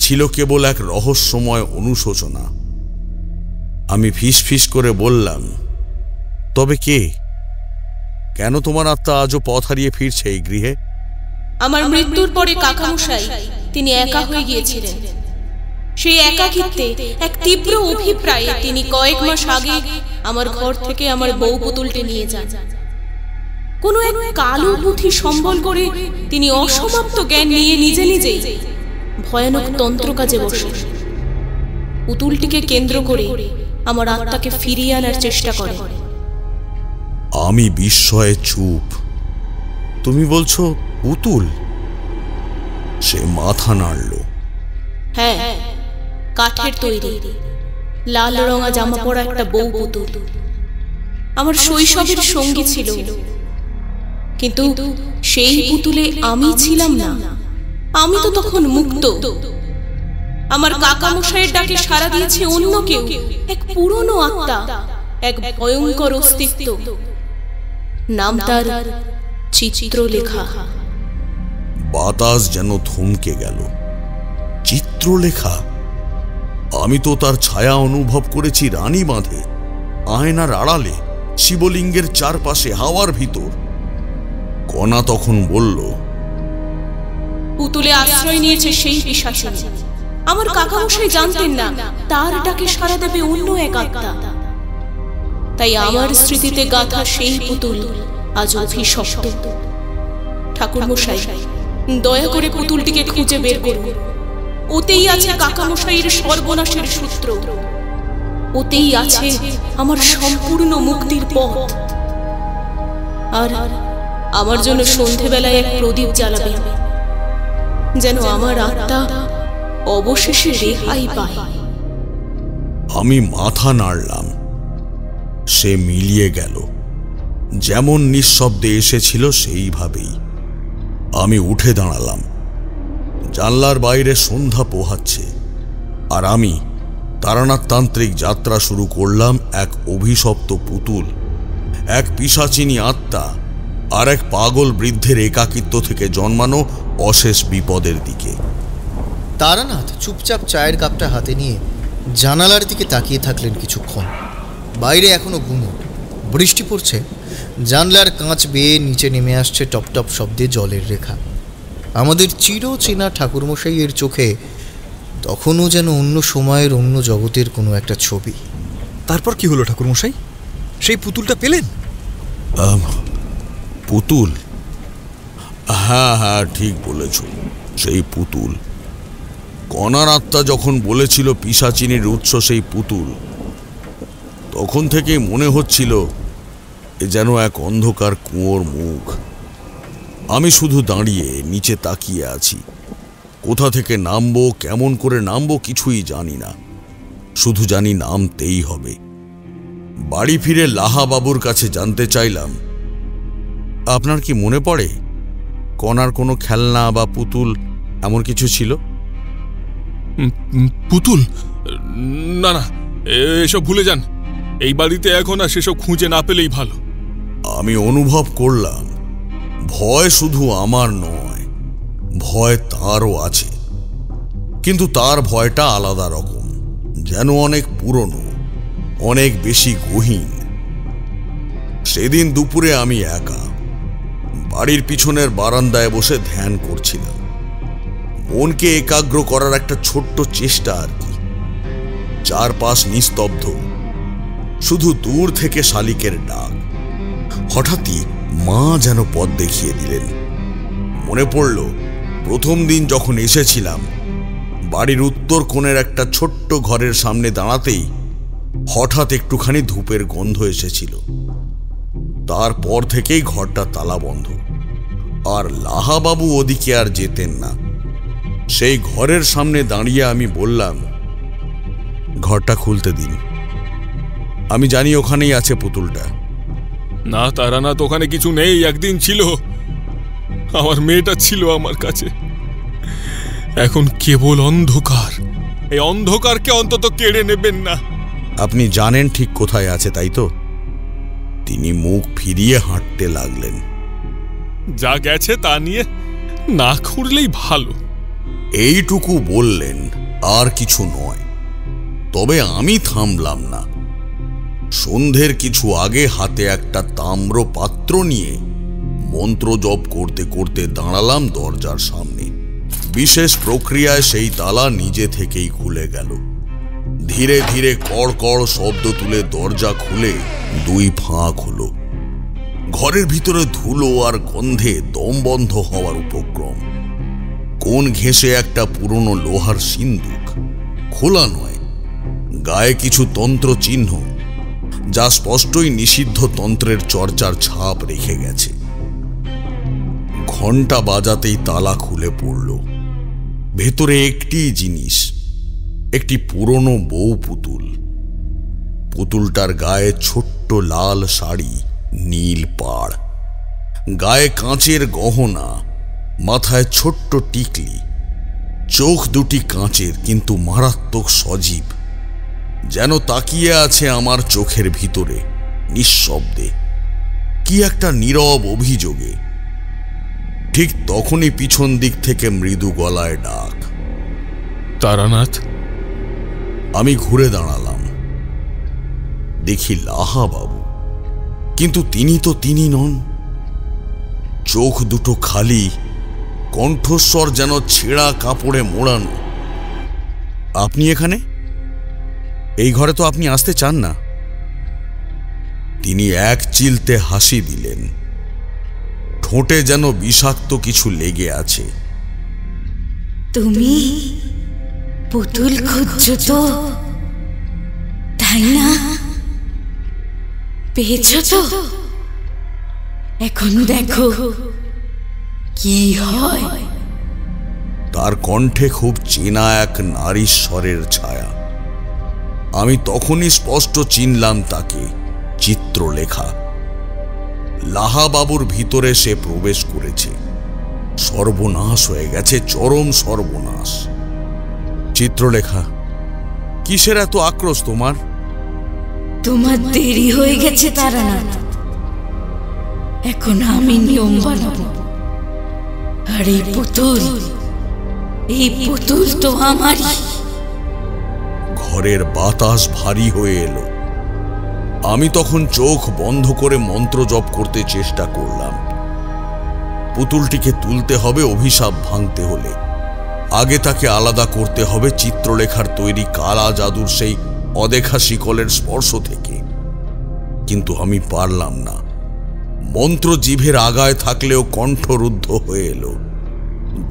F: ছিল কেবল এক রহস্যময় অনুশোচনা। আমি ফিসফিস করে বললাম, তবে কে? কেন তোমার আত্মা আজও পথ হারিয়ে ফিরছে এই গৃহে?
J: আমার মৃত্যুর পরে কাকামশাই তিনি একা হয়ে গিয়েছিলেন। সেই একাকিত্বে এক তীব্র অভিপ্রায়ে তিনি কয়েক মাস আগে আমার ঘর থেকে আমার বউ পুতুলটি নিয়ে যান। কোনো এক কালো পুঁথি সম্বল করে তিনি অসমাপ্ত জ্ঞান নিয়ে নিজে নিজেই ভয়ানক তন্ত্র কাজে বসেন। পুতুলটিকে কেন্দ্র করে আমার আত্মাকে ফিরিয়ে আনার চেষ্টা করেন।
F: আমি বিস্ময়ে চুপ। তুমি বলছো পুতুল? সে মাথা নাড়ল।
J: হ্যাঁ, কাঠের তৈরি, লাল রঙা জামা পরা একটা বউ পুতুল। আমার শৈশবের সঙ্গী ছিল, কিন্তু সেই পুতুলে আমি ছিলাম না। আমি তো তখন মুক্ত। আমার কাকা মশাইয়ের ডাকে সাড়া দিয়েছে অন্য কেউ, এক পুরনো আত্মা, এক ভয়ঙ্কর অস্তিত্ব। নাম তার চিত্রলেখা।
F: বাতাস যেন থমকে গেল। চিত্রলেখা? আমি তো তার ছায়া অনুভব করেছি রানী বাঁধে, আয়নার আড়ালে, শিবলিঙ্গের চারপাশে, হাওয়ার ভিতর। কণা তখন বলল,
J: পুতুলে আশ্রয় নিয়েছে সেই পিশাচিনী। আমার কাকামশাই জানতেন না তার ডাকে সাড়া দেবে অন্য এক আত্মা। তাই আমার স্মৃতিতে গাঁথা সেই পুতুল আজ অভিশপ্ত। ঠাকুরমশাই, দয়া করে পুতুলটিকে খুঁজে বের করুন। ওতেই আছে কাকামশাইয়ের সর্বনাশের সূত্র, ওতেই আছে আমার সম্পূর্ণ মুক্তির পথ। আর আমার জন্য সন্ধেবেলায় এক প্রদীপ জ্বালাবে, যেন আমার আত্মা অবশেষে রেহাই পায়।
F: আমি মাথা নাড়লাম। সে মিলিয়ে গেল। যেমন নিঃশব্দে এসেছিল সেইভাবেই। আমি উঠে দাঁড়ালাম। জানলার বাইরে সন্ধ্যা পোহাচ্ছে, আর আমি তারানাথতান্ত্রিক যাত্রা শুরু করলাম এক অভিশপ্ত পুতুল, এক পিশাচিনী আত্মা, আর এক পাগল বৃদ্ধের একাকিত্ব থেকে জন্মানো অশেষ বিপদের দিকে।
A: তারানাথ চুপচাপ চায়ের কাপটা হাতে নিয়ে জানালার দিকে তাকিয়ে থাকলেন কিছুক্ষণ। বাইরে এখনো গুমো, বৃষ্টি পড়ছে। জানলার কাঁচ বেয়ে নিচে নেমে আসছে টপটপ শব্দে জলের রেখা। আমাদের চিরচেনা ঠাকুরমশাইয়ের চোখে তখনও যেন অন্য সময়ের, অন্য জগতের কোনো একটা ছবি।
K: তারপর কি হলো ঠাকুরমশাই? সেই পুতুলটা পেলেন?
F: পুতুল? হ্যাঁ হ্যাঁ, ঠিক বলেছ, সেই পুতুল। কণার আত্মা যখন বলেছিল পিশাচিনীর উৎস সেই পুতুল, তখন থেকে মনে হচ্ছিল এ যেন এক অন্ধকার কুয়োর মুখ। আমি শুধু দাঁড়িয়ে নিচে তাকিয়ে আছি। কোথা থেকে নামবো, কেমন করে নামবো কিছুই জানি না। শুধু জানি নামতেই হবে। বাড়ি ফিরে লাহা বাবুর কাছে জানতে চাইলাম, আপনার কি মনে পড়ে কণার কোনো খেলনা বা পুতুল এমন কিছু ছিল?
B: পুতুল? না না, এসব ভুলে যান। এই বাড়িতে এখন আর সেসব খুঁজে না পেলেই ভালো।
F: আমি অনুভব করলাম ভয় শুধু আমার নয়, ভয় তারও আছে, কিন্তু তার ভয়টা আলাদা রকম, যেন অনেক পুরনো, অনেক বেশি গহীন। সেদিন দুপুরে আমি একা বাড়ির পিছনের বারান্দায় বসে ধ্যান করছিলাম। মনকে একাগ্র করার একটা ছোট্ট চেষ্টা আর কি। চারপাশ নিস্তব্ধ, শুধু দূর থেকে শালিকের ডাক। হঠাৎই মা যেন পথ দেখিয়ে দিলেন। মনে পড়ল প্রথম দিন যখন এসেছিলাম, বাড়ির উত্তর কোণের একটা ছোট্ট ঘরের সামনে দাঁড়াতেই হঠাৎ একটুখানি ধূপের গন্ধ এসেছিল। তারপর থেকেই ঘরটা তালা বন্ধ, আর লাহাবাবু ওদিকে আর যেতেন না। সেই ঘরের সামনে দাঁড়িয়ে আমি বললাম, ঘরটা খুলতে দিন, আমি জানি ওখানেই আছে পুতুলটা।
B: না তারানাথ, ওখানে কিছু নেই। একদিন ছিল, আমার মেয়েটা ছিল আমার কাছে। এখন কেবল অন্ধকার। এই অন্ধকারকে অন্তত কেড়ে নেবেন না।
F: আপনি জানেন ঠিক কোথায় আছে, তাই তো? তিনি মুখ ফিরিয়ে হাঁটতে লাগলেন।
B: যা গেছে তা নিয়ে না খুঁড়লেই ভালো।
F: এইটুকু বললেন, আর কিছু নয়। তবে আমি থামলাম না। সন্ধ্যের কিছু আগে হাতে একটা তাম্র পাত্র নিয়ে মন্ত্র জপ করতে করতে দাঁড়ালাম দরজার সামনে। বিশেষ প্রক্রিয়ায় সেই তালা নিজে থেকেই খুলে গেল। ধীরে ধীরে কড়কড় শব্দ তুলে দরজা খুলে দুই ফাঁক হলো। ঘরের ভিতরে ধুলো আর গন্ধে দম বন্ধ হওয়ার উপক্রম। কোণ ঘেঁষে একটা পুরনো লোহার সিন্দুক, খোলা নয়, গায়ে কিছু তন্ত্র চিহ্ন, যা স্পষ্টই নিষিদ্ধ তন্ত্রের চর্চার ছাপ রেখে গেছে। ঘন্টা বাজাতেই তালা খুলে পড়ল। ভেতরে একটি জিনিস, একটি পুরনো বউ পুতুল। পুতুলটার গায়ে ছোট্ট লাল শাড়ি, নীল পাড়, গায়ে কাঁচের গহনা, মাথায় ছোট্ট টিকলি, চোখ দুটি কাঁচের কিন্তু মারাত্মক সজীব, যেন তাকিয়ে আছে আমার চোখের ভিতরে নিঃশব্দে, কি একটা নীরব অভিযোগে। ঠিক তখনই পিছন দিক থেকে মৃদু গলায় ডাক,
B: তারানাথ।
F: আমি ঘুরে দাঁড়ালাম, দেখি লাহা বাবু, কিন্তু তিনি তো তিনি নন। চোখ দুটো খালি, কণ্ঠস্বর যেন ছেঁড়া কাপড়ে মোড়ানো। আপনি এখানে? এই ঘরে তো আপনি আসতে চান না। তিনি এক চিলতে হাসি দিলেন, ঠোঁটে যেন বিষাক্ত কিছু লেগে আছে।
C: তুমি পুতুল খুঁজছো তো, তাই না? পেয়েছ তো? এখন দেখো কি হয়।
F: তার কণ্ঠে খুব চেনা এক নারীর স্বরের ছায়া। আমি তখনই স্পষ্ট চিনলাম তাকে, চিত্রলেখা। লাহা বাবুর ভিতরে সে প্রবেশ করেছে। সর্বনাশ হয়ে গেছে, চরম সর্বনাশ। চিত্রলেখা, কিসের এত আক্রোশ তোমার?
C: তোমার দেরি হয়ে গেছে তারানাথ। এখন আমি নিয়ম বানাবো। আর এই পুতুল তো আমারই।
F: ঘরের বাতাস ভারী হয়ে এলো। আমি তখন চোখ বন্ধ করে মন্ত্র জপ করতে চেষ্টা করলাম। পুতুলটিকে তুলতে হবে অভিশাপ ভাঙতে হলে। আগে তাকে আলাদা করতে হবে চিত্রলেখার তৈরি কালা জাদুর সেই অদেখা শিকলের স্পর্শ থেকে। কিন্তু আমি পারলাম না। মন্ত্র জিভের আগায় থাকলেও কণ্ঠরুদ্ধ হয়ে এলো,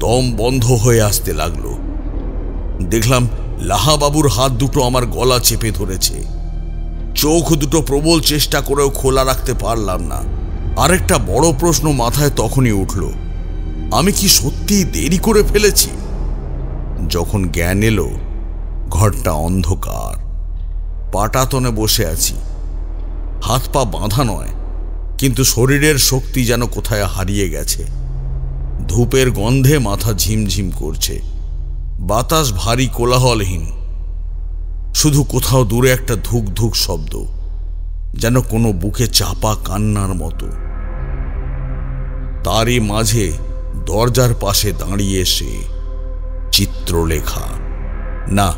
F: দম বন্ধ হয়ে আসতে লাগলো। দেখলাম লাহাবাবুর হাত দুটো আমার গলা চেপে ধরেছে। চোখ দুটো প্রবল চেষ্টা করেও খোলা রাখতে পারলাম না। আরেকটা বড় প্রশ্ন মাথায় তখনই উঠল, আমি কি সত্যিই দেরি করে ফেলেছি? যখন জ্ঞান এলো, ঘরটা অন্ধকার। পাটাতনে বসে আছি, হাত পা বাঁধা নয়, কিন্তু শরীরের শক্তি যেন কোথায় হারিয়ে গেছে। ধূপের গন্ধে মাথা ঝিমঝিম করছে। বাতাস ভারী কোলাহলহীন, শুধু কোথাও দূরে একটা ধুক ধুক শব্দ, যেন কোনো বুকে চাপা কান্নার মতো। তারই মাঝে দরজার পাশে দাঁড়িয়ে সে, চিত্রলেখা। না,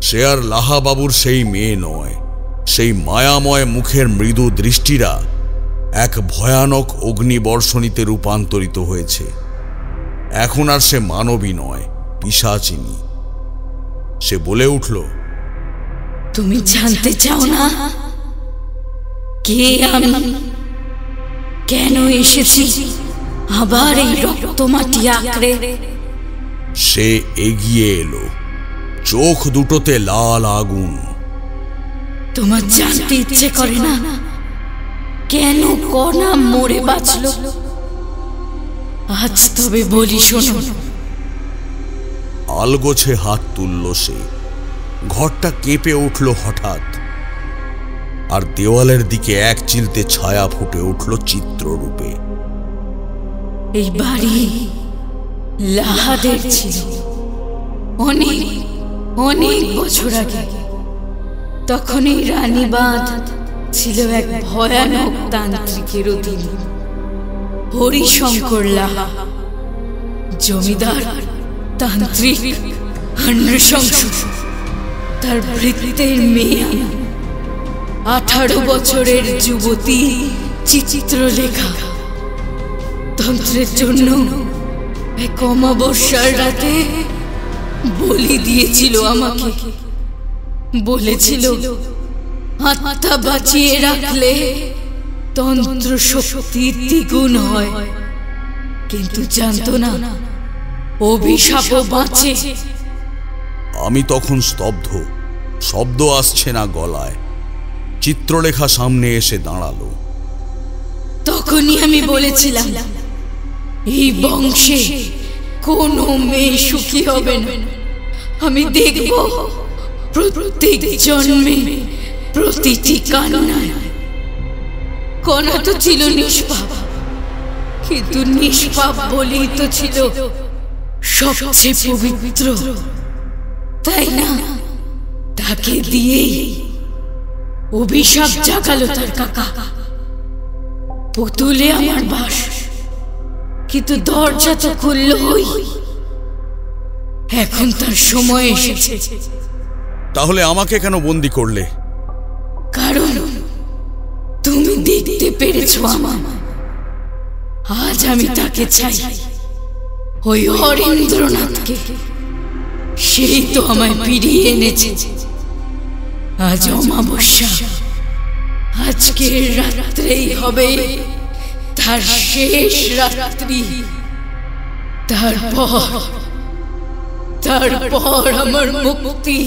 F: সে আর লাহাবাবুর সেই মেয়ে নয়। সেই মায়াময় মুখের মৃদু দৃষ্টিরা এক ভয়ানক অগ্নিবর্ষণীতে রূপান্তরিত হয়েছে। এখন আর সে মানবী নয়, পিশাচিনী। সে বলে উঠল,
C: তুমি জানতে চাও না কে আমি, কেন এসেছি আবার এই রক্ত মাটি আঁকড়ে?
F: সে এগিয়ে এলো, চোখ দুটোতে লাল আগুন।
C: তোমার জানতে ইচ্ছে করে না কেন কণা মরে বাঁচল? আজ তবে বলি শোনো।
F: আলগোছে হাত তুলল সে। ঘরটা কেঁপে উঠল হঠাৎ, আর দেওয়ালের দিকে এক চিলতে ছায়া ফুটে উঠল চিত্ররূপে।
C: এই বাড়ি লাহাদের ছিল অনেক অনেক বছর আগে। তখন এই রানীবাঁধ ছিল এক ভয়ানক তান্ত্রিকের অধীন। হরিশঙ্কর লাহা, জমিদার, তান্ত্রিক আর নৃশংস। তার ভৃত্যের মেয়ে 18 বছরের যুবতী চিত্রলেখা তন্ত্রের জন্য এক অমাবস্যার রাতে বলি দিয়েছিল আমাকে। বলেছিল আত্মা বাঁচিয়ে রাখলে তন্ত্র শক্তি দ্বিগুণ হয়, কিন্তু জানতো না অভিশাপও বাঁচে।
F: আমি তখন স্তব্ধ, শব্দ আসছে না গলায়। চিত্রলেখা সামনে এসে দাঁড়ালো।
C: তখনই আমি বলেছিলাম এই বংশে কোনো মেয়ে সুখী হবে না। আমি দেখব প্রত্যেক জন্মে প্রতিটি কান্নায়। কণা তো ছিল নিষ্পাপ, কিন্তু নিষ্পাপ বলেই তো ছিল সবচেয়ে পবিত্র, তাই না? তাকে দিয়েই অভিশাপ জাগালো তার কাকা। পুতুলে আমার বাস, কিন্তু দরজা তো খুললই। এখন তার সময় এসেছে।
F: তাহলে আমাকে কেন বন্দি করলে?
C: কারণ তুমি দেখতে পেরেছ আমার। আজ আমি তাকে চাই, ওই হরেন্দ্রনাথকে। সেই তো আমায় ফিরিয়ে এনেছে। আজ অমাবস্যা, আজকের রাত্রেই হবে তার শেষ রাত্রি। তারপর আমার মুক্তি,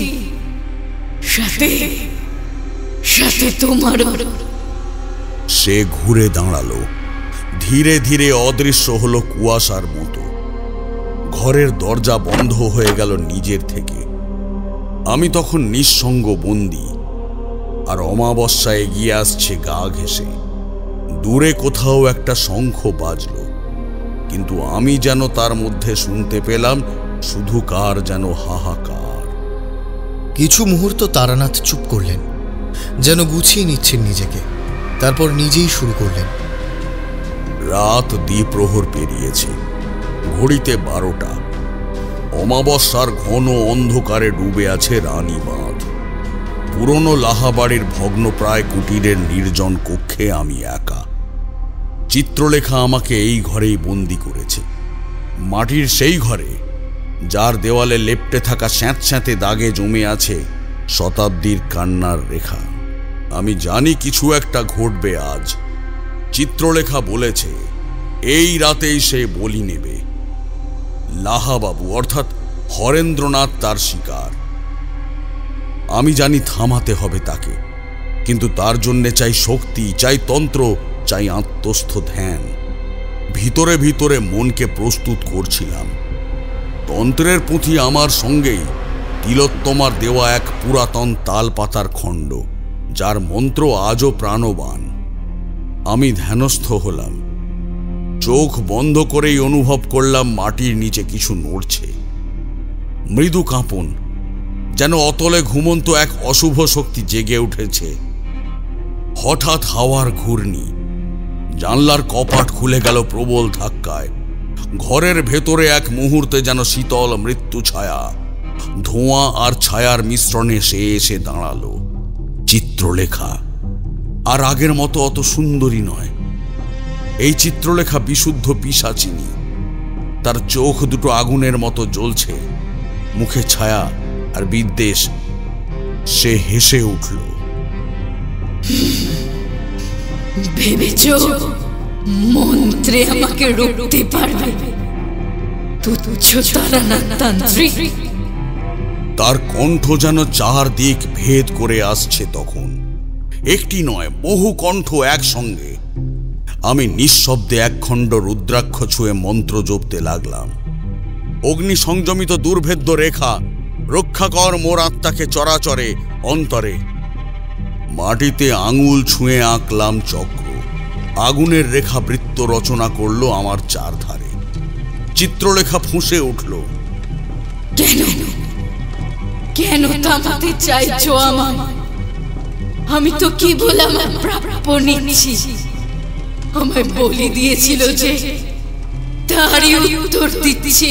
C: সাথে সাথে তোমারও।
F: সে ঘুরে দাঁড়ালো, ধীরে ধীরে অদৃশ্য হলো কুয়াশার মতো। ঘরের দরজা বন্ধ হয়ে গেল নিজের থেকে। আমি তখন নিঃসঙ্গ বন্দী, আর অমাবস্যা এগিয়ে আসছে গা ঘেঁষে। দূরে কোথাও একটা শঙ্খ বাজল, কিন্তু আমি যেন তার মধ্যে শুনতে পেলাম শুধু কার যেন হাহাকার।
A: কিছু মুহূর্ত তারানাথ চুপ করলেন, যেন গুছিয়ে নিচ্ছেন নিজেকে। তারপর নিজেই শুরু করলেন।
F: রাত দ্বিপ্রহর পেরিয়েছে, ঘড়িতে 12টা। অমাবস্যার ঘন অন্ধকারে ডুবে আছে রানী বাঁধ। পুরনো লাহাবাড়ির ভগ্নপ্রায় কুটিরের নির্জন কক্ষে আমি একা। চিত্রলেখা আমাকে এই ঘরেই বন্দি করেছে, মাটির সেই ঘরে যার দেওয়ালে লেপ্টে থাকা স্যাঁতস্যাঁতে দাগে জমে আছে শতাব্দীর কান্নার রেখা। আমি জানি কিছু একটা ঘটবে আজ। চিত্রলেখা বলেছে এই রাতেই সে বলি নেবে। লাহাবাবু অর্থাৎ হরেন্দ্রনাথ তার শিকার। আমি জানি থামাতে হবে তাকে, কিন্তু তার জন্যে চাই শক্তি, চাই তন্ত্র, চাই আত্মস্থ ধ্যান। ভিতরে ভিতরে মনকে প্রস্তুত করছিলাম। তন্ত্রের পুঁথি আমার সঙ্গেই, তিলোত্তমার দেওয়া এক পুরাতন তাল পাতার খণ্ড, যার মন্ত্র আজও প্রাণবান। আমি ধ্যানস্থ হলাম। চোখ বন্ধ করেই অনুভব করলাম মাটির নিচে কিছু নড়ছে। মৃদু কাঁপন, যেন অতলে ঘুমন্ত এক অশুভ শক্তি জেগে উঠেছে। হঠাৎ হাওয়ার ঘূর্ণি, জানলার কপাট খুলে গেল প্রবল ধাক্কায়। ঘরের ভেতরে এক মুহূর্তে যেন শীতল মৃত্যু ছায়া, ধোঁয়া আর ছায়ার মিশ্রণে সে এসে দাঁড়ালো। চিত্রলেখা আর আগের মতো অত সুন্দরী নয়। এই চিত্রলেখা বিশুদ্ধ পিশাচিনী। তার চোখ দুটো আগুনের মতো জ্বলছে, মুখে ছায়া আর বিদ্বেষ। সে হেসে উঠল।
C: ভেবেছ মন্ত্রে আমাকে রুখতে পারবে? তুচ্ছ তারানাথ তান্ত্রিক।
F: তার কণ্ঠ যেন চারদিক ভেদ করে আসছে তখন। একটি নয়, বহু কণ্ঠ একসঙ্গে। আমি নিঃশব্দে একখণ্ড রুদ্রাক্ষ ছুঁয়ে মন্ত্র জপতে লাগলাম। অগ্নি সংযমিত দুর্ভেদ্য রেখা, রক্ষা কর মোর আত্মাকে চরাচরে অন্তরে। মাটিতে আঙুল ছুঁয়ে আঁকলাম চক্র। আগুনের রেখা বৃত্ত রচনা করল আমার চারধারে। চিত্রলেখা ফুঁসে উঠল।
C: কেন থামাতে চাইছো আমায়? আমি তো কি বললাম, প্রাপ্য নিচ্ছি। আমায় বলি দিয়েছিল যে তারই উত্তর দিচ্ছি।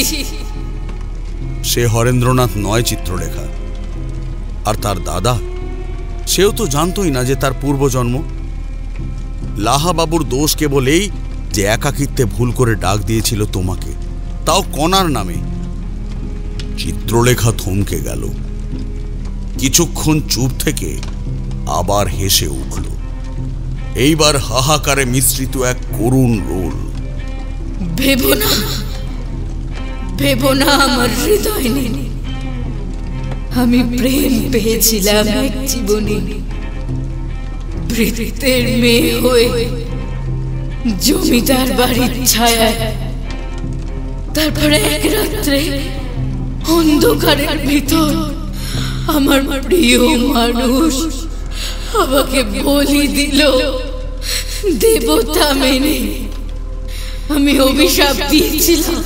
F: সে হরেন্দ্রনাথ নয় চিত্রলেখা। আর তার দাদা, সেও তো জানতই না যে তার পূর্বজন্ম। লাহাবাবুর দোষ কেবল এই যে একাকিত্বে ভুল করে ডাক দিয়েছিল তোমাকে, তাও কণার নামে। চিত্রলেখা থমকে গেল। কিছুক্ষণ চুপ থেকে আবার হেসে উঠল। এইবার হাহাকারে মিশ্রিত এক করুণ রোল।
C: ভেবো না আমার হৃদয় নেই। আমি প্রেম পেয়েছিলাম এক জীবনে। বৃত্তের মেয়ে হয়ে জমিদার বাড়ির ছায়ায় তারপরে এক রাত্রে অন্ধকারের ভিতর আমার প্রিয় মানুষ আমাকে বলি দিল দেবতা মেনে। আমি অভিশাপ দিয়েছিলাম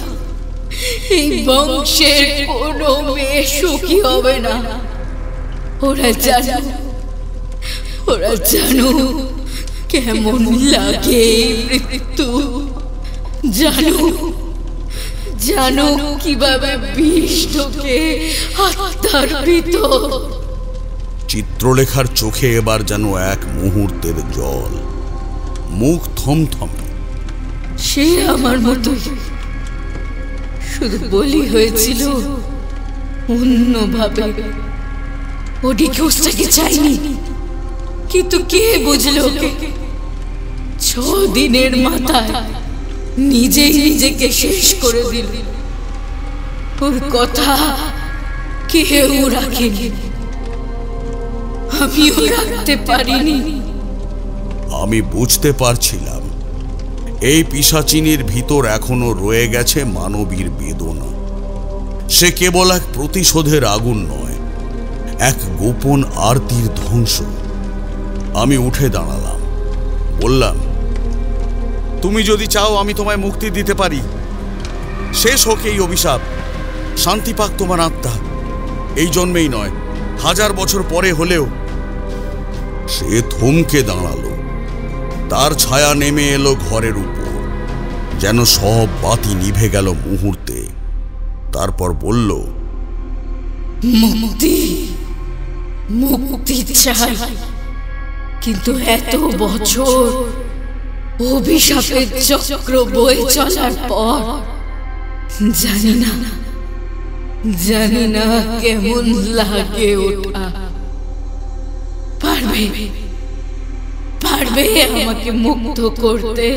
C: এই বংশের কোনো মেয়ে সুখী হবে না। ওরা জানো কেমন লাগে মৃত্যু, জানো কিভাবে বিষ ঢোকে আত্মার ভিতর।
F: চিত্রলেখার চোখে এবার যেন এক মুহূর্তের জল, মুখ থমথমে।
C: সে আমার মতো, শুধু বলি হয়েছিল অন্যভাবে। ও ডিকোসটাকে চাইনি, কিন্তু কে বুঝলো ওকে? 6 দিনের মাথায় নিজেই নিজেকে শেষ করে দিল। ওর কথা কেউ রাখেনি, আমিও রাখতে পারিনি।
F: আমি বুঝতে পারছিলাম এই পিশাচিনীর ভিতর এখনো রয়ে গেছে মানবীর বেদনা। সে কেবল এক প্রতিশোধের আগুন নয়, এক গোপন আরতির ধ্বংস। আমি উঠে দাঁড়ালাম, বললাম, তুমি যদি চাও আমি তোমায় মুক্তি দিতে পারি। শেষ হোক এই অভিশাপ, শান্তি পাক তোমার আত্মা। এই জন্মেই নয়, 1000 বছর পরে হলেও। সে থমকে দাঁড়ালো, তার ছায়া নেমে এলো ঘরের উপর, যেন সব বাতি নিভে গেল মুহূর্তে। তারপর বলল,
C: মুক্তি চাই, কিন্তু এত বছর অভিশাপের চক্র বয়ে চলার পর জানি না কেমন লাগে ওঠা। পারবে আমাকে মুক্ত করতে?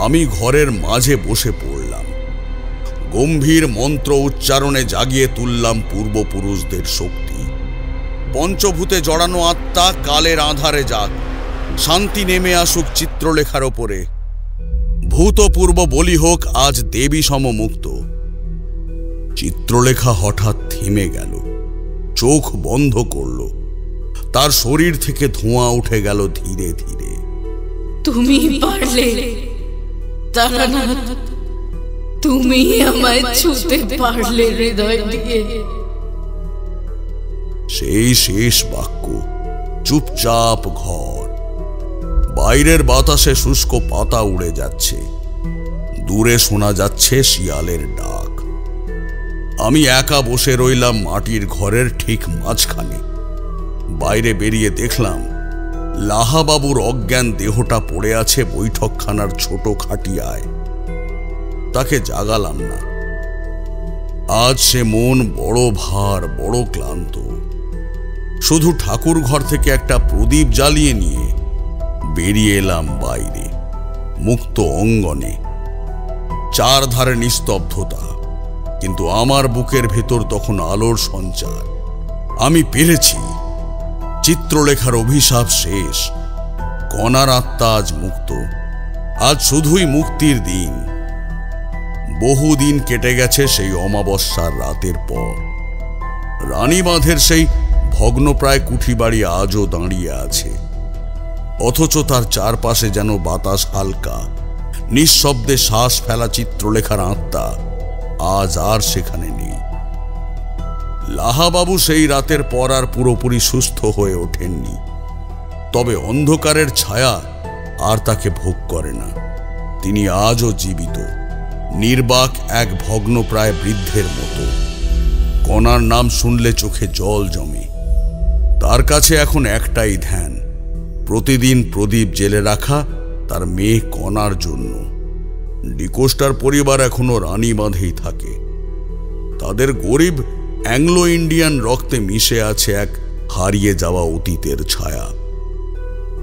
F: আমি ঘরের মাঝে বসে পড়লাম, গম্ভীর মন্ত্র উচ্চারণে জাগিয়ে তুললাম পূর্বপুরুষদের শক্তি। পঞ্চভূতে জড়ানো আত্মা কালের আঁধারে যাক, শান্তি নেমে আসুক চিত্রলেখার ওপরে। ভূতপূর্ব বলি হোক আজ দেবী সমমুক্ত। চিত্রলেখা হঠাৎ থেমে গেল, চোখ বন্ধ করল, তার শরীর থেকে ধোঁয়া উঠে গেল ধীরে ধীরে।
C: তুমি পারলে তারানাথ, তুমি আমায় ছুঁতে পারলে হৃদয় দিয়ে।
F: সেই শেষ বাক্য। চুপচাপ ঘর, বাইরের বাতাসে শুষ্ক পাতা উড়ে যাচ্ছে, দূরে শোনা যাচ্ছে শিয়ালের ডাক। আমি একা বসে রইলাম মাটির ঘরের ঠিক মাঝখানে। বাইরে বেরিয়ে দেখলাম লাহাবাবুর অজ্ঞান দেহটা পড়ে আছে বৈঠকখানার ছোট খাটিয়ায়। তাকে জাগালাম না। আজ সে মন বড় ভার, বড় ক্লান্ত। শুধু ঠাকুর ঘর থেকে একটা প্রদীপ জ্বালিয়ে নিয়ে বেরিয়ে এলাম বাইরে, মুক্ত অঙ্গনে। চারধারে নিস্তব্ধতা, কিন্তু আমার বুকের ভেতর তখন আলোর সঞ্চার। আমি পেরেছি। চিত্রলেখার অভিশাপ শেষ, কণার আত্মা আজ মুক্ত। আজ শুধুই মুক্তির দিন। বহুদিন কেটে গেছে সেই অমাবস্যার রাতের পর। রানীবাঁধের সেই ভগ্নপ্রায় কুঠিবাড়ি আজও দাঁড়িয়ে আছে, অথচ তার চারপাশে যেন বাতাস হালকা, নিঃশব্দে শ্বাস ফেলা চিত্রলেখার আত্মা আজ আর সেখানে নেই। লাহাবাবু সেই রাতের পর আর পুরোপুরি সুস্থ হয়ে ওঠেননি, তবে অন্ধকারের ছায়া আর তাকে ভোগ করে না। তিনি আজও জীবিত, নির্বাক এক ভগ্নপ্রায় বৃদ্ধের মতো। কণার নাম শুনলে চোখে জল জমে। তার কাছে এখন একটাই ধ্যান, প্রতিদিন প্রদীপ জেলে রাখা তার মেয়ে কণার জন্য। ডিকোস্টার পরিবার এখনো রানীবাঁধেই থাকে। তাদের গরিব অ্যাংলো ইন্ডিয়ান রক্তে মিশে আছে এক হারিয়ে যাওয়া অতীতের ছায়া।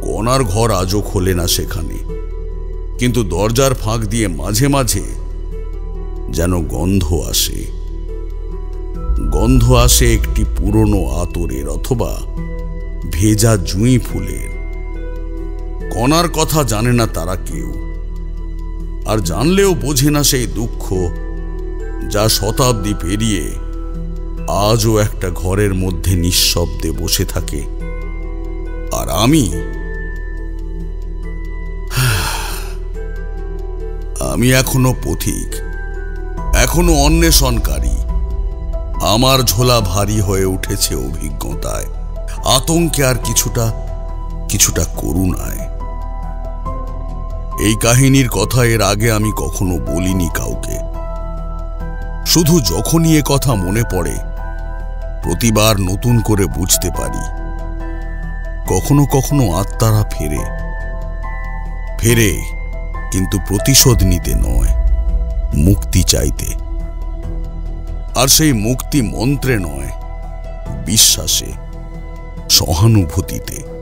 F: কণার ঘর আজও খোলে না সেখানে, কিন্তু দরজার ফাঁক দিয়ে মাঝে মাঝে যেন গন্ধ আসে। গন্ধ আসে একটি পুরনো আতরের অথবা ভেজা জুঁই ফুলের। কণার কথা জানে না তারা কেউ। আর জানলেও বোঝে না সেই দুঃখ যা শতাব্দী পেরিয়ে আজও একটা ঘরের মধ্যে নিঃশব্দে বসে থাকে। আর আমি এখনো পথিক, এখনো অন্বেষণকারী। আমার ঝোলা ভারী হয়ে উঠেছে অভিজ্ঞতায়, আতঙ্কে আর কিছুটা করুণায়। এই কাহিনীর কথা এর আগে আমি কখনো বলিনি কাউকে। শুধু যখনই এ কথা মনে পড়ে প্রতিবার নতুন করে বুঝতে পারি কখনো কখনো আত্মারা ফেরে কিন্তু প্রতিশোধ নিতে নয়, মুক্তি চাইতে। আর সেই মুক্তি মন্ত্রে নয়, বিশ্বাসে, সহানুভূতিতে।